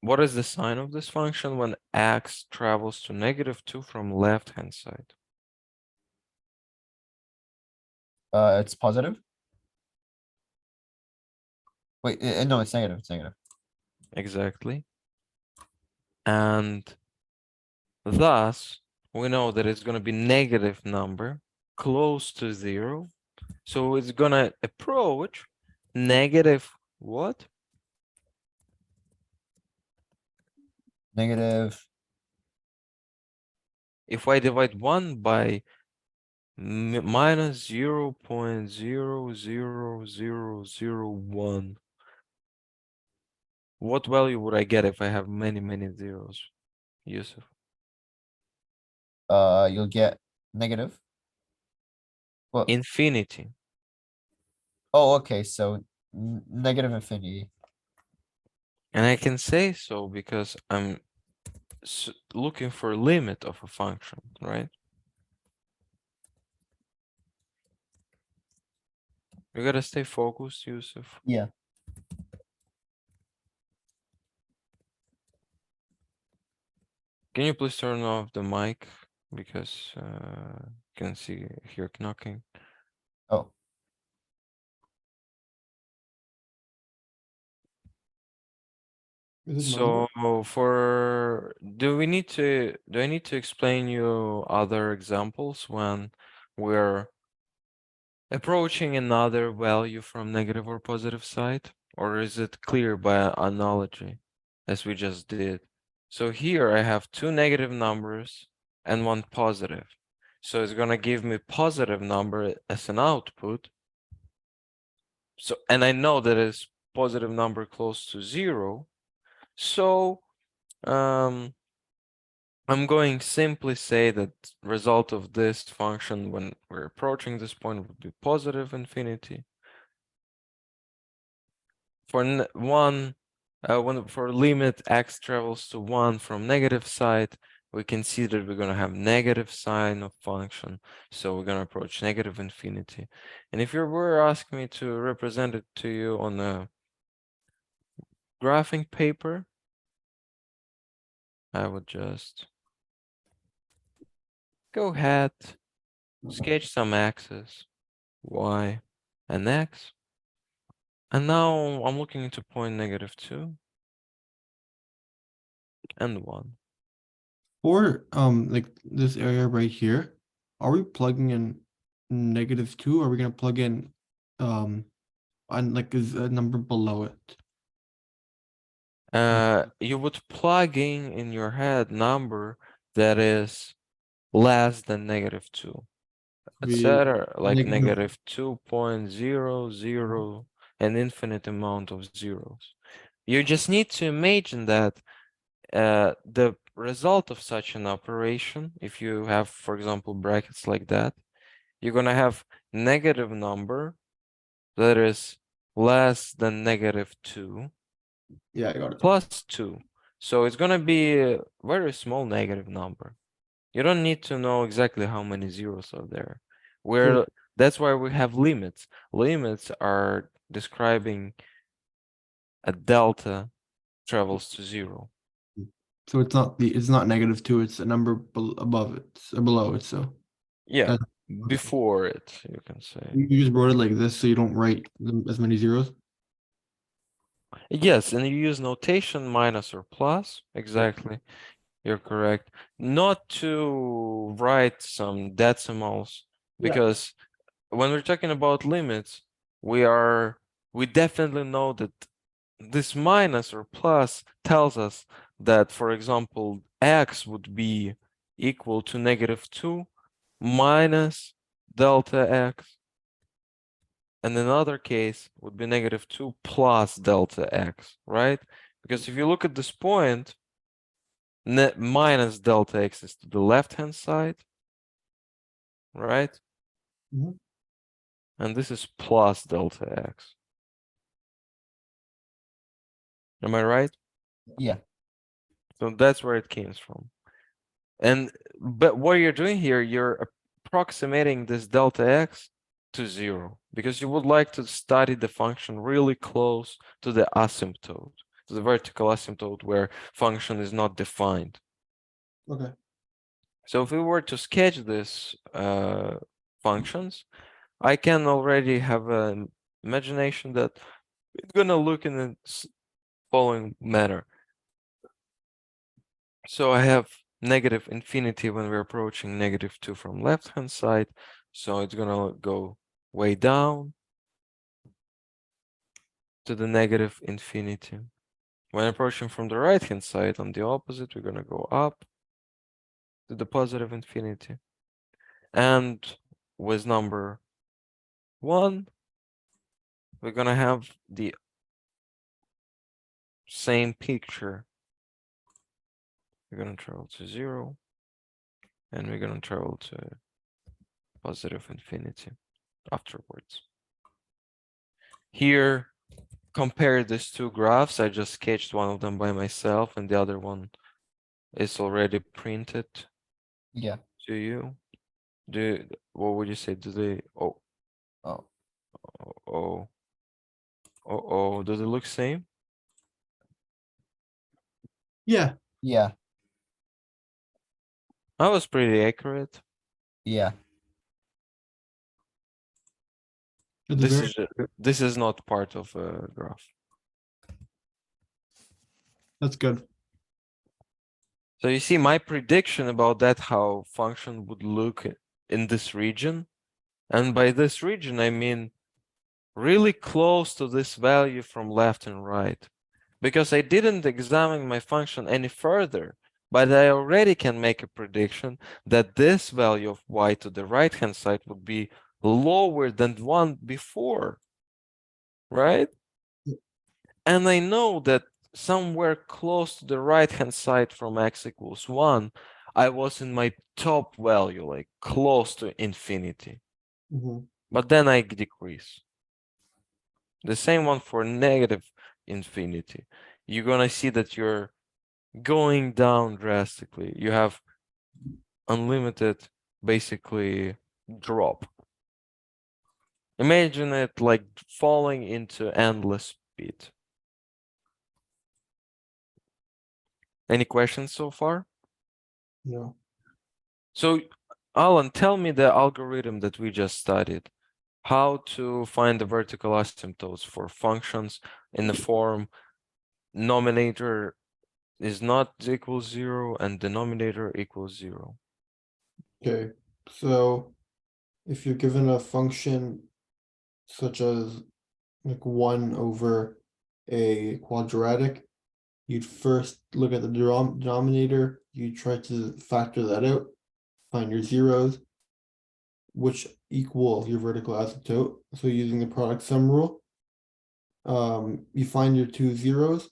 What is the sign of this function when x travels to -2 from left-hand side? it's positive. Wait, no, it's negative. It's negative. Exactly. And thus, we know that it's going to be negative number close to 0. So it's going to approach negative what? Negative. If I divide 1 by minus 0.00001, what value would I get if I have many, many zeros, Yusuf? You'll get negative. Well, Infinity. oh, okay, so negative infinity. And I can say so because I'm looking for a limit of a function, right? You gotta stay focused, Yusuf. Yeah. Can you please turn off the mic because can hear knocking. Oh, Is it So mine? do I need to explain you other examples when we're approaching another value from negative or positive side, or is it clear by analogy as we just did? So here I have two negative numbers and one positive. So it's gonna give me positive number as an output. So, and I know that it's positive number close to 0. So I'm going simply say that result of this function when we're approaching this point would be positive infinity. For for limit x travels to 1 from negative side, we can see that we're going to have negative sign of function. So we're going to approach negative infinity. And if you were asking me to represent it to you on a graphing paper, I would just go ahead, sketch some axes, y and x. And now I'm looking into point -2 and 1. For like this area right here, are we plugging in -2? Or are we gonna plug in on like is a number below it? You would plug in your head number that is less than -2, Be etc., like negative. -2.00, an infinite amount of zeros. You just need to imagine that the result of such an operation, if you have, for example, brackets like that, you're gonna have negative number that is less than -2 Yeah, I got it. plus 2. So it's gonna be a very small negative number. You don't need to know exactly how many zeros are there. So That's why we have limits. Limits are describing a delta travels to 0. so it's not -2, it's a number above it, below it. So Yeah, that's before it, you can say. you just wrote it like this so you don't write as many zeros. Yes, and you use notation minus or plus. Exactly. You're correct. Not to write some decimals, Yeah. because when we're talking about limits, we definitely know that this minus or plus tells us that, for example, x would be equal to -2 minus delta x. And another case would be -2 plus delta x, right? Because if you look at this point, minus delta x is to the left-hand side, right? Mhm. And this is plus delta x. Am I right? Yeah, So that's where it came from. And but what you're doing here, you're approximating this delta x to 0, because you would like to study the function really close to the asymptote, to the vertical asymptote where function is not defined. Okay. So if we were to sketch this functions, I can already have an imagination that it's gonna look in the following manner. So I have negative infinity when we're approaching -2 from left-hand side. So it's gonna go way down to the negative infinity. When approaching from the right-hand side, on the opposite, we're gonna go up to the positive infinity. And with number 1, we're gonna have the same picture. We're gonna travel to 0, and we're gonna travel to positive infinity afterwards. Here, compare these two graphs. I just sketched one of them by myself, and the other one is already printed yeah. to you. What would you say? Do they? Oh, Oh, oh, oh. Does it look same? Yeah. yeah, That was pretty accurate. yeah. At the very, This is not part of a graph. that's good. So you see my prediction about that, how function would look in this region. And by this region, I mean really close to this value from left and right. Because I didn't examine my function any further, but I already can make a prediction that this value of y to the right-hand side would be lower than the one before, right? And I know that somewhere close to the right-hand side from x equals 1, I was in my top value, like close to infinity. Mhm. But then I decrease. The same one for negative infinity. You're gonna see that you're going down drastically. You have unlimited, basically, drop. Imagine it like falling into endless speed. Any questions so far? Yeah. So, Alan, tell me the algorithm that we just studied. How to find the vertical asymptotes for functions in the form nominator is not equals 0 and denominator equals 0. Okay. So if you're given a function such as like 1 over a quadratic, you'd first look at the denominator, you try to factor that out, find your zeros, which equal your vertical asymptote. So using the product sum rule, you find your two zeros,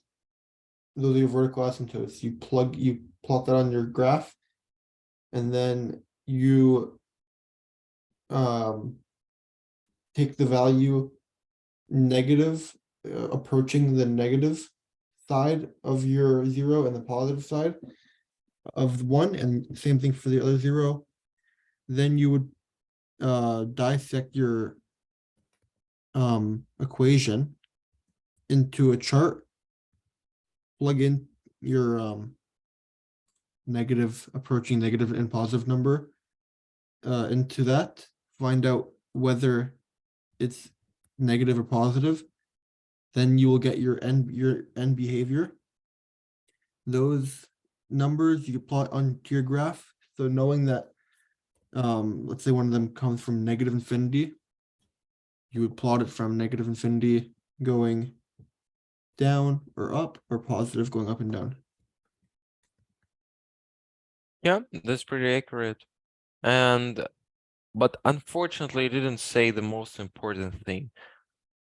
those are your vertical asymptotes. You plot that on your graph, and then you take the value negative, approaching the negative side of your 0 and the positive side of 1, and same thing for the other 0. Then you would dissect your equation into a chart, plug in your negative, approaching negative and positive number into that, find out whether it's negative or positive, then you will get your end behavior. Those numbers you plot onto your graph. So knowing that, let's say one of them comes from negative infinity, you would plot it from negative infinity going down or up, or positive going up and down. Yeah, that's pretty accurate. But unfortunately, it didn't say the most important thing.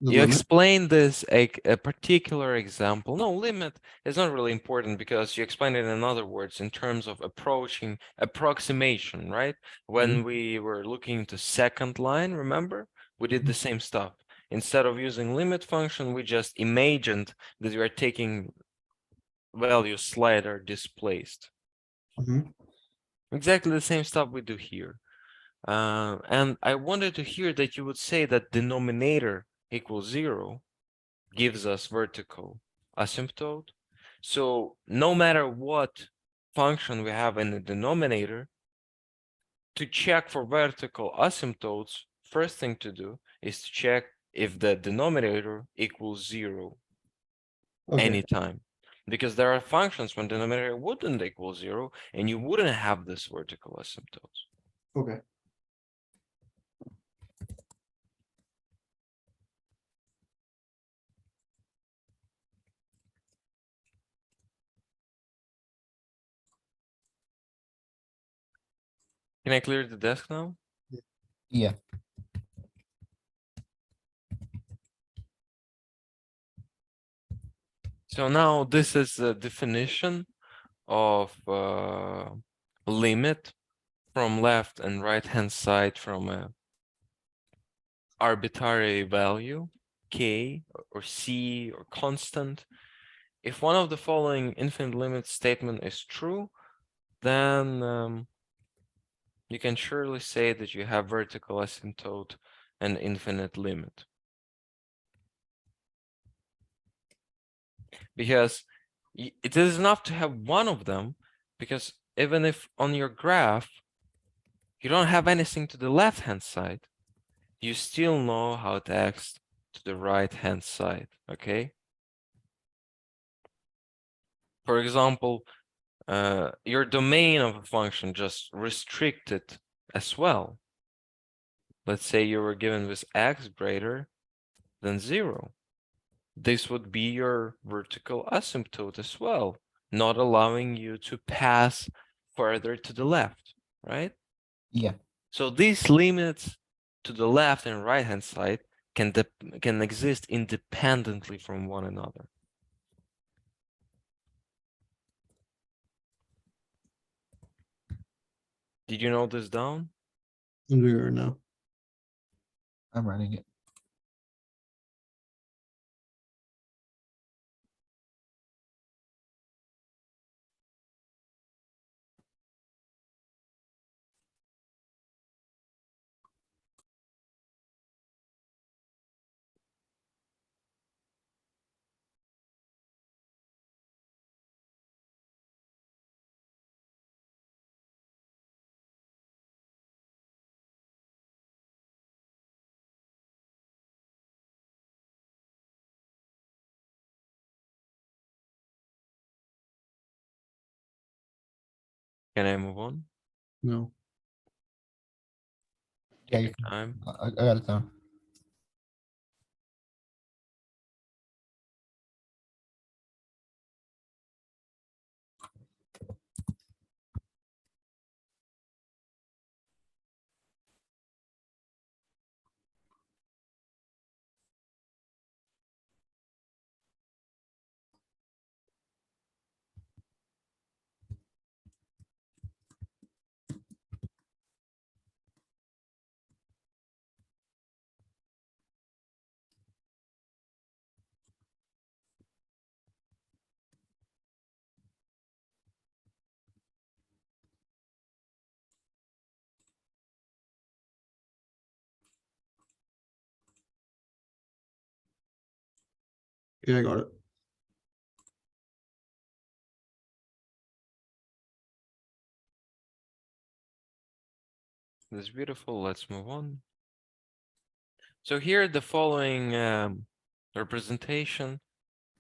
The You limit. explained this a particular example. No, limit is not really important because you explained it in other words in terms of approximation, right? When we were looking to second line, remember? We did the same stuff. Instead of using limit function, we just imagined that we are taking values slider displaced. Exactly the same stuff we do here. And I wanted to hear that you would say that denominator equals 0 gives us vertical asymptote. So no matter what function we have in the denominator, to check for vertical asymptotes, first thing to do is to check if the denominator equals 0 anytime. Because there are functions when denominator wouldn't equal 0 and you wouldn't have this vertical asymptotes. Okay. Can I clear the desk now? Yeah. So now this is a definition of limit from left and right hand side from a arbitrary value, k or c or constant. If one of the following infinite limit statement is true, then you can surely say that you have vertical asymptote and infinite limit. Because it is enough to have one of them, because even if on your graph you don't have anything to the left hand side, you still know how it acts to the right hand side, okay? For example, your domain of a function just restricted as well. Let's say you were given with x greater than 0. This would be your vertical asymptote as well, not allowing you to pass further to the left, right? Yeah. So these limits to the left and right hand side can exist independently from one another. Did you note this down? We are now. I'm writing it. Can I move on? No. Yeah, Take you your can. time. I got it down. Yeah, I got it. That's beautiful. Let's move on. So here the following representation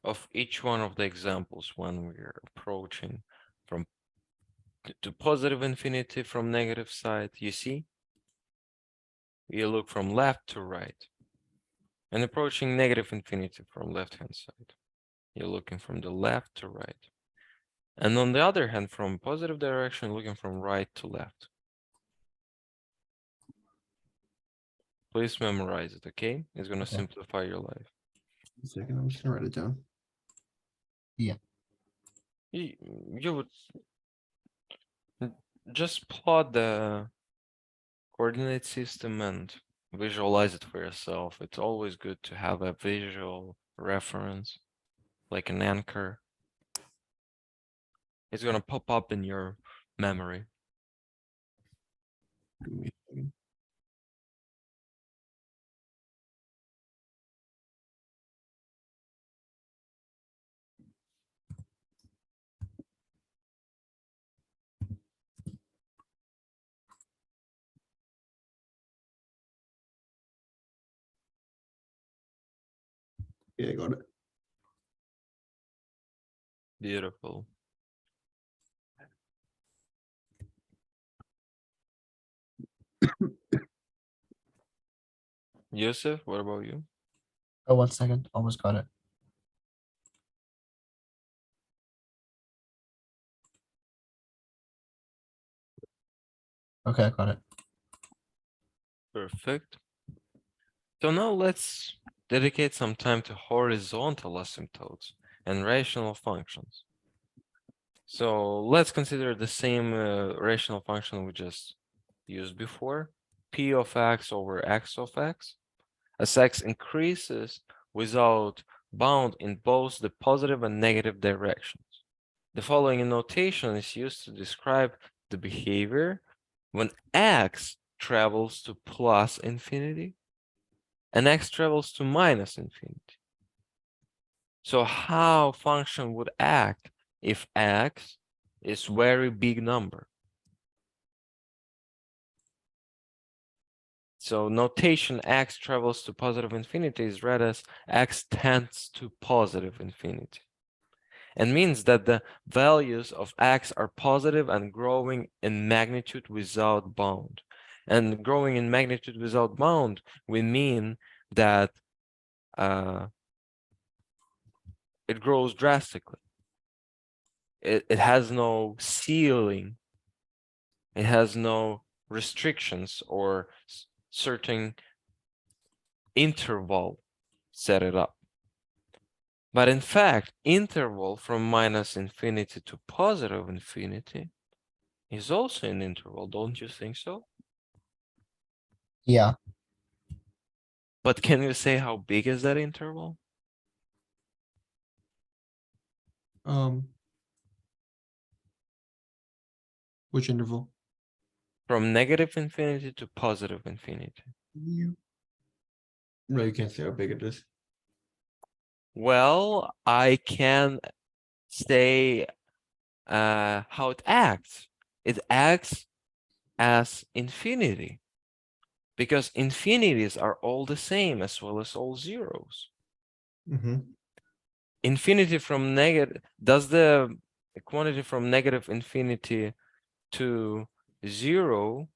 of each one of the examples when we're approaching from to positive infinity from negative side. You see, you look from left to right, and approaching negative infinity from left hand side, you're looking from the left to right, and on the other hand, from positive direction, looking from right to left. Please memorize it, okay? It's going to Okay. simplify your life. A second, I'm just gonna write it down. You would just plot the coordinate system and visualize it for yourself. It's always good to have a visual reference, like an anchor. It's gonna pop up in your memory. Give me a second. Yeah, I got it. Beautiful. Yusuf, what about you? Oh, 1 second. Almost got it. Okay, I got it. Perfect. So now let's dedicate some time to horizontal asymptotes and rational functions. So let's consider the same rational function we just used before, p of x over x of x, as x increases without bound in both the positive and negative directions. The following notation is used to describe the behavior when x travels to plus infinity and x travels to minus infinity. So how function would act if x is very big number? So notation x travels to positive infinity is read as x tends to positive infinity, and means that the values of x are positive and growing in magnitude without bound. And growing in magnitude without bound, we mean that it grows drastically. It has no ceiling. It has no restrictions or certain interval set it up. But in fact, interval from minus infinity to positive infinity is also an interval, don't you think so? Yeah. But can you say how big is that interval? Which interval? From negative infinity to positive infinity. No, you can't say how big it is. Well, I can say how it acts. It acts as infinity, because infinities are all the same as well as all zeros. Infinity from negative, does the quantity from negative infinity to 0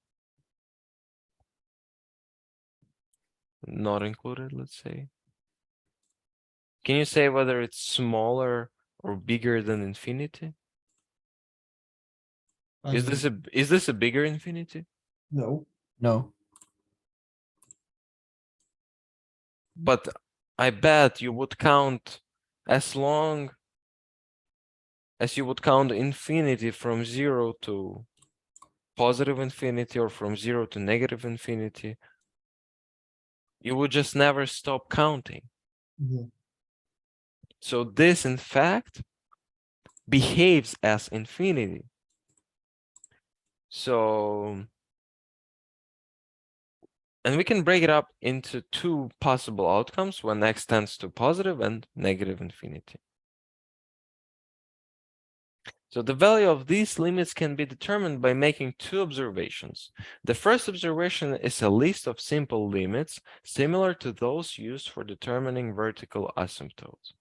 not included, let's say? Can you say whether it's smaller or bigger than infinity? Is this a bigger infinity? No. No. But I bet you would count as long as you would count infinity from 0 to positive infinity or from 0 to negative infinity. You would just never stop counting. So this, in fact, behaves as infinity. So, and we can break it up into two possible outcomes when x tends to positive and negative infinity. So the value of these limits can be determined by making two observations. The first observation is a list of simple limits similar to those used for determining vertical asymptotes.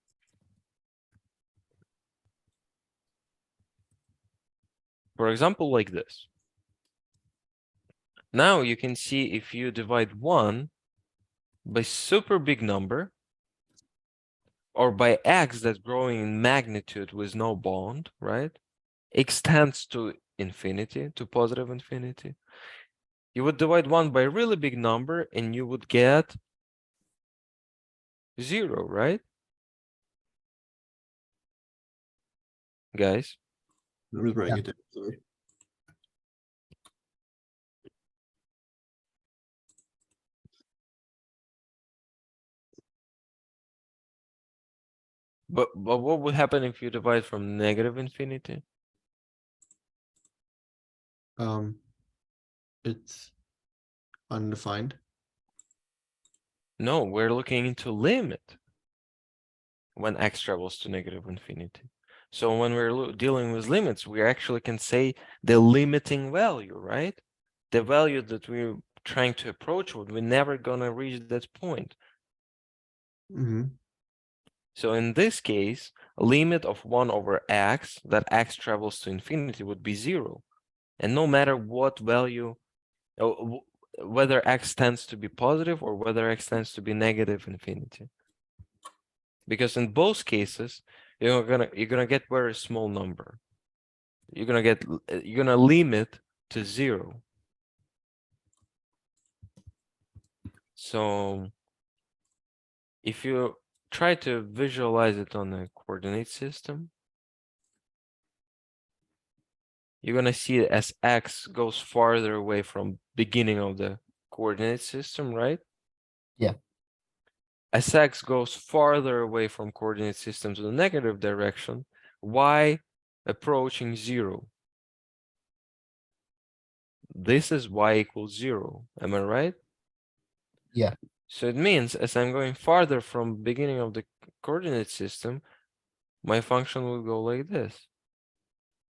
For example, like this. Now you can see if you divide 1 by super big number, or by x that's growing in magnitude with no bound, right? X tends to infinity, to positive infinity. You would divide 1 by a really big number and you would get 0, right? Guys? I was writing Yeah. it down, sorry. But what would happen if you divide from negative infinity? It's undefined. No, we're looking into limit when x travels to negative infinity. So when we're dealing with limits, we actually can say the limiting value, right? The value that we're trying to approach, we're never gonna reach that point. Mm-hmm. So in this case, a limit of 1 over x, that x travels to infinity, would be 0. And no matter what value, whether x tends to be positive or whether x tends to be negative infinity. Because in both cases, you're gonna get very small number. You're gonna limit to 0. So if you try to visualize it on a coordinate system, you're gonna see it as x goes farther away from beginning of the coordinate system, right? Yeah. As x goes farther away from coordinate system to the negative direction, y approaching 0. This is y equals 0. Am I right? Yeah. So it means as I'm going farther from beginning of the coordinate system, my function will go like this.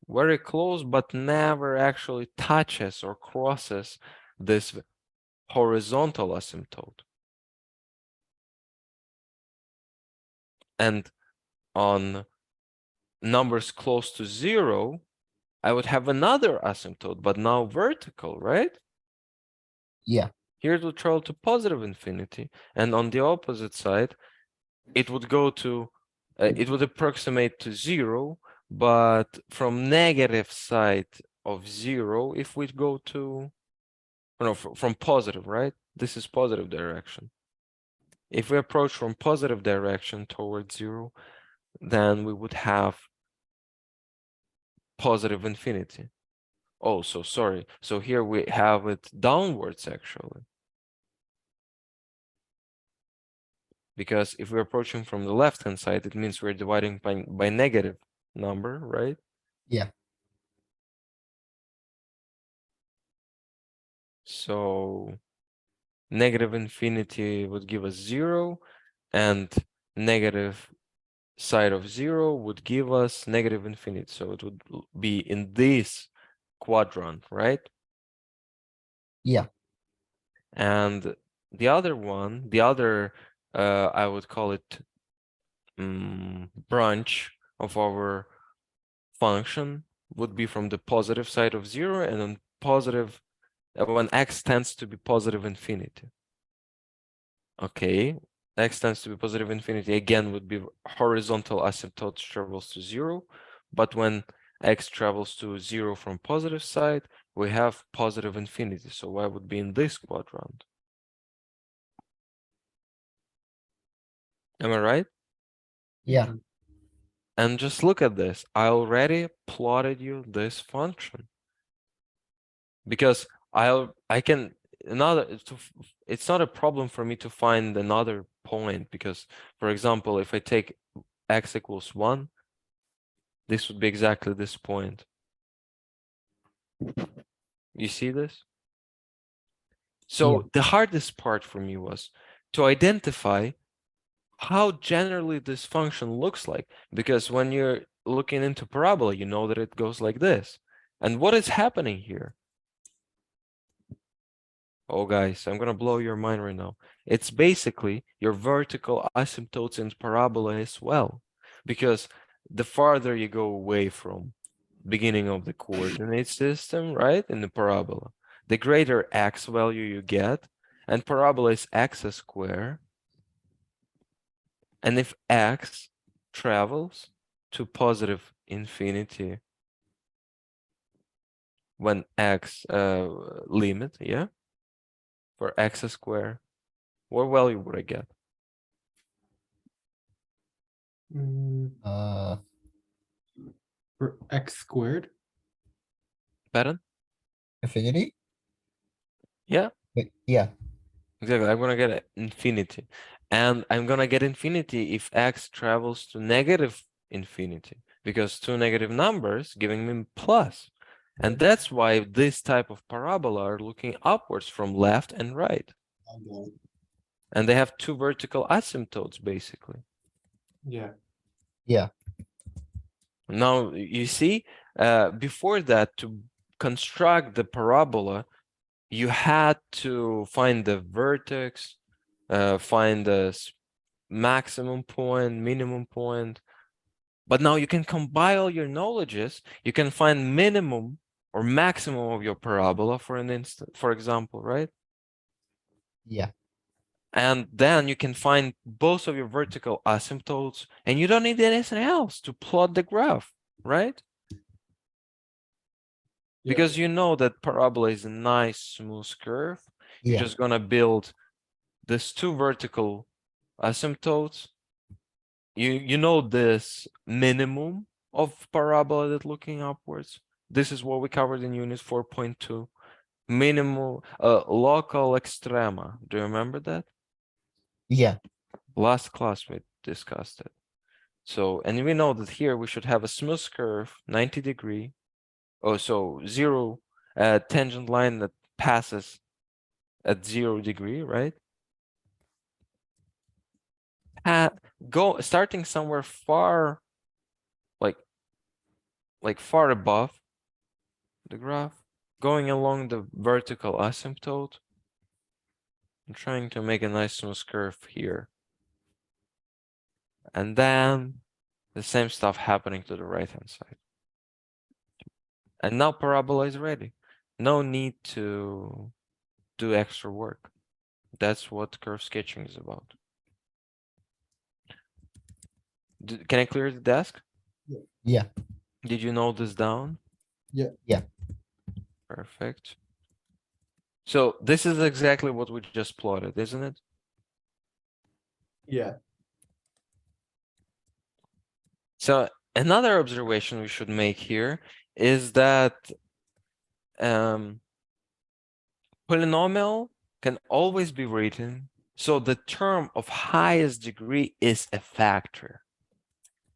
Very close, but never actually touches or crosses this horizontal asymptote. And on numbers close to 0, I would have another asymptote, but now vertical, right? Yeah. Here it would travel to positive infinity, and on the opposite side, it would go to, it would approximate to 0, but from negative side of 0, if we go to, no, from positive, right? This is positive direction. If we approach from positive direction towards 0, then we would have positive infinity. Oh, so sorry. So here we have it downwards actually. Because if we're approaching from the left-hand side, it means we're dividing by negative number, right? Yeah. So negative infinity would give us 0, and negative side of 0 would give us negative infinity. So it would be in this quadrant, right? Yeah. And the other one, the other, I would call it branch of our function would be from the positive side of 0, and on positive, when x tends to be positive infinity. Okay, x tends to be positive infinity, again, would be horizontal asymptote travels to 0, but when x travels to 0 from positive side, we have positive infinity, so y would be in this quadrant. Am I right? Yeah. And just look at this. I already plotted you this function because I can it's not a problem for me to find another point, because for example, if I take x equals 1, this would be exactly this point. You see this? So the hardest part for me was to identify how generally this function looks like, because when you're looking into parabola, you know that it goes like this. And what is happening here? Oh, guys, I'm gonna blow your mind right now. It's basically your vertical asymptotes in parabola as well, because the farther you go away from beginning of the coordinate system, right, in the parabola, the greater x value you get, and parabola is x squared. And if x travels to positive infinity when x limit, yeah, for x squared, what value would I get? Uh, For x squared, Pardon? infinity? Yeah, Yeah, exactly. I'm gonna get infinity. And I'm gonna get infinity if x travels to negative infinity, because two negative numbers giving me plus. And that's why this type of parabola are looking upwards from left and right. And they have two vertical asymptotes, basically. yeah. yeah, Now, you see, before that, to construct the parabola, you had to find the vertex, find the maximum point, minimum point. But now you can combine your knowledges. You can find minimum or maximum of your parabola, for an instant, for example, right? yeah, And then you can find both of your vertical asymptotes, and you don't need anything else to plot the graph, right? Yeah. Because you know that parabola is a nice smooth curve. You're yeah, just gonna build these two vertical asymptotes. You know this minimum of parabola that looking upwards. This is what we covered in unit 4.2. Minimal local extrema. Do you remember that? yeah, Last class we discussed it. So, and we know that here we should have a smooth curve, 90 degree. Oh, so zero tangent line that passes at 0 degree, right? Go starting somewhere far, like far above the graph, going along the vertical asymptote. I'm trying to make a nice smooth curve here. And then the same stuff happening to the right hand side. And now parabola is ready. No need to do extra work. That's what curve sketching is about. Can I clear the desk? yeah, Did you note this down? Yeah. Yeah. Perfect. So this is exactly what we just plotted, isn't it? Yeah. So another observation we should make here is that polynomial can always be written so the term of highest degree is a factor.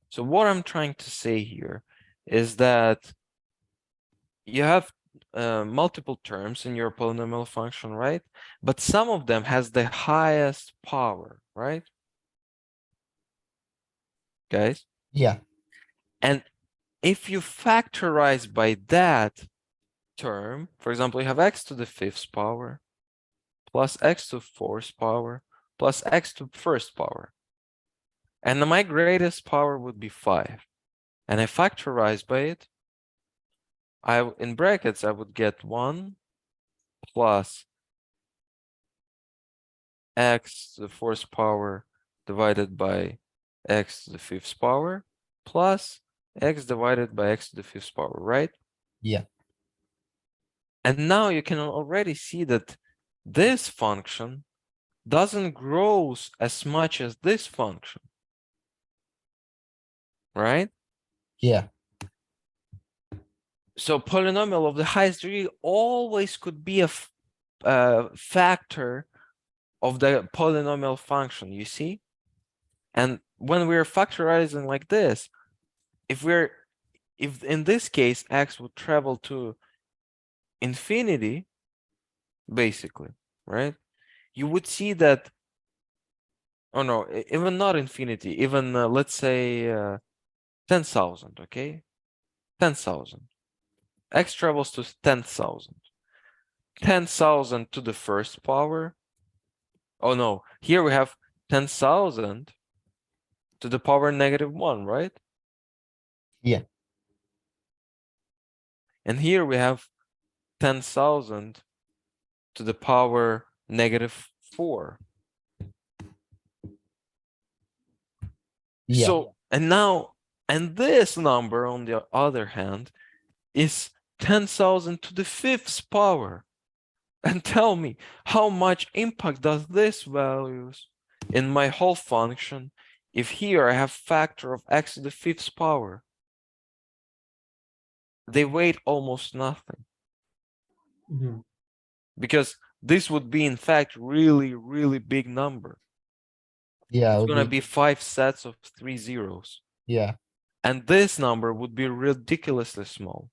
So what I'm trying to say here is that you have multiple terms in your polynomial function, right? But some of them has the highest power, right? Guys? yeah, And if you factorize by that term, for example, you have x to the 5th power plus x to 4th power plus x to 1st power. And my greatest power would be 5. And I factorize by it. In brackets, I would get 1 plus x to the 4th power divided by x to the 5th power plus x divided by x to the 5th power, right? yeah, And now you can already see that this function doesn't grow as much as this function, right? yeah, So polynomial of the highest degree always could be a factor of the polynomial function, you see? And when we're factorizing like this, if in this case x would travel to infinity, basically, right? You would see that, oh no, even not infinity, even let's say 10,000, okay? 10,000. X travels to 10,000. 10,000 to the first power. Oh no, here we have 10,000 to the power -1, right? Yeah. And here we have 10,000 to the power -4. Yeah. So, and now, and this number on the other hand is 10,000 to the fifth power. And tell me, how much impact does this values in my whole function if here I have factor of x to the fifth power? They weigh almost nothing. Mhm. Because this would be in fact really big number. Yeah. It's It would gonna be, be 5 sets of 3 zeros. yeah. And this number would be ridiculously small.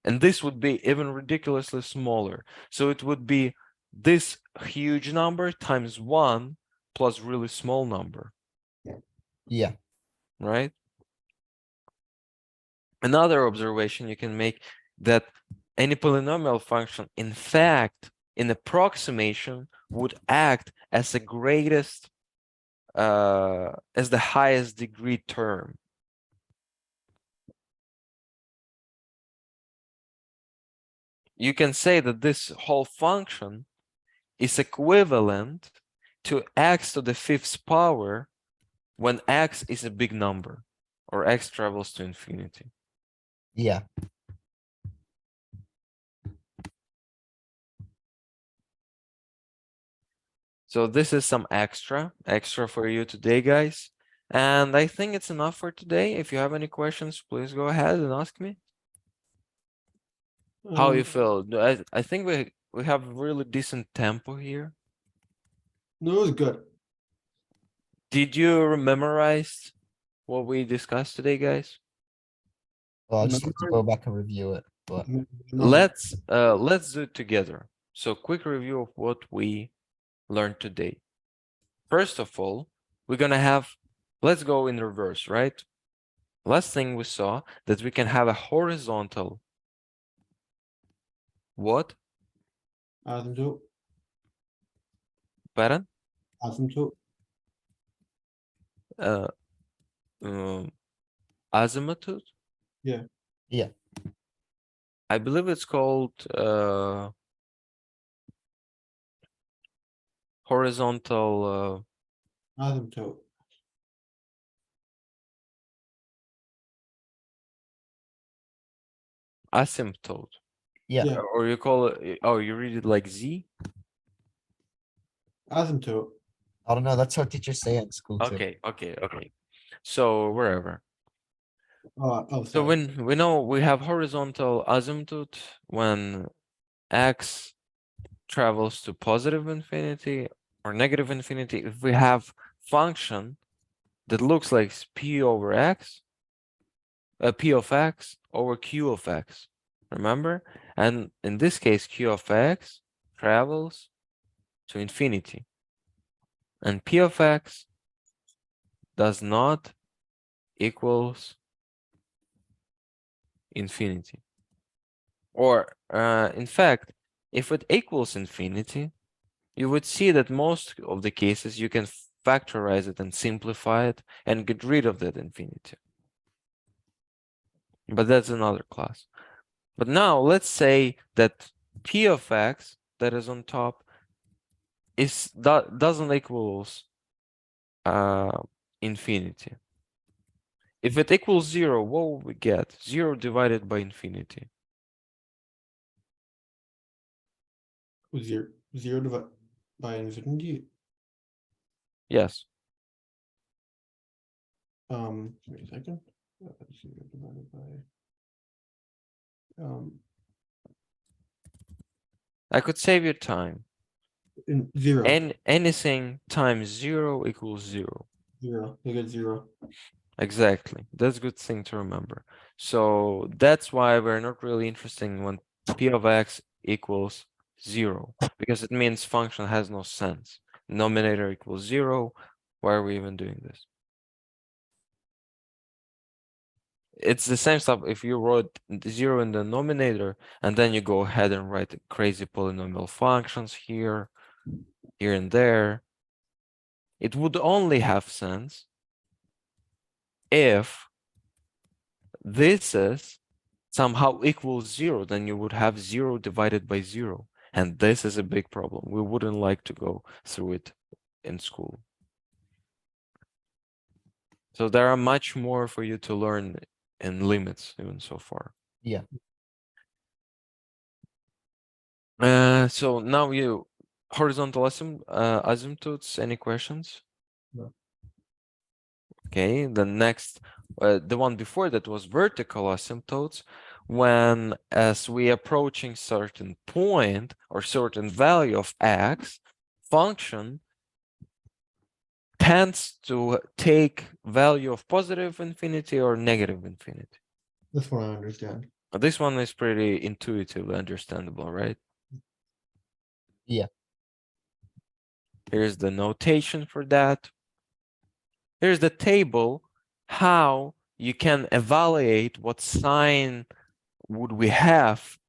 And this would be even ridiculously smaller. So it would be this huge number times 1 plus really small number, Yeah. right? Another observation you can make that any polynomial function, in fact, in approximation, would act as the greatest, as the highest degree term. You can say that this whole function is equivalent to x to the fifth power when x is a big number or x travels to infinity. Yeah. So this is some extra for you today, guys. And I think it's enough for today. If you have any questions, please go ahead and ask me. How you feel? I think we have really decent tempo here. No, it was good. Did you memorize what we discussed today, guys? Well, I just have to Remember- go back and review it, but remember- Let's do it together. So quick review of what we learned today. First of all, we're gonna have, let's go in reverse, right? Last thing we saw that we can have a horizontal what Asymptote. pattern? Asymptote. Uh, um, azimuth. Yeah. yeah. I believe it's called horizontal Asymptote. asymptote. Yeah. Yeah. Or you call it, oh, you read it like Z? Asymptote. I don't know. That's how teachers say it in school too. Okay. So wherever. Oh, So sorry. when we know we have horizontal asymptote when x travels to positive infinity or negative infinity, if we have function that looks like p over x, p of x over q of x, remember? And in this case, q of x travels to infinity. And p of x does not equals infinity. Or in fact, if it equals infinity, you would see that most of the cases you can factorize it and simplify it and get rid of that infinity. But that's another class. But now let's say that p of x that is on top is doesn't equals infinity. If it equals 0, what will we get? 0 divided by infinity. Zero divided by infinity. Yes. Wait a second. Zero divided by. I could save you time. Zero. And anything times 0 equals 0. Zero. You get zero. Exactly. That's a good thing to remember. So that's why we're not really interested when p of x equals 0, because it means function has no sense. Denominator equals 0. Why are we even doing this? it's the same stuff if you wrote the 0 in the denominator and then you go ahead and write crazy polynomial functions here, here and there. It would only have sense if this is somehow equals 0, then you would have 0 divided by 0. And this is a big problem. We wouldn't like to go through it in school. So there are much more for you to learn in limits even so far. Yeah. So now you horizontal asymptotes, any questions? No. Okay, the next, the one before that was vertical asymptotes, when as we approaching certain point or certain value of x, function tends to take value of positive infinity or negative infinity. This one I understand. This one is pretty intuitively understandable, right? Yeah. Here's the notation for that. Here's the table, how you can evaluate what sign would we have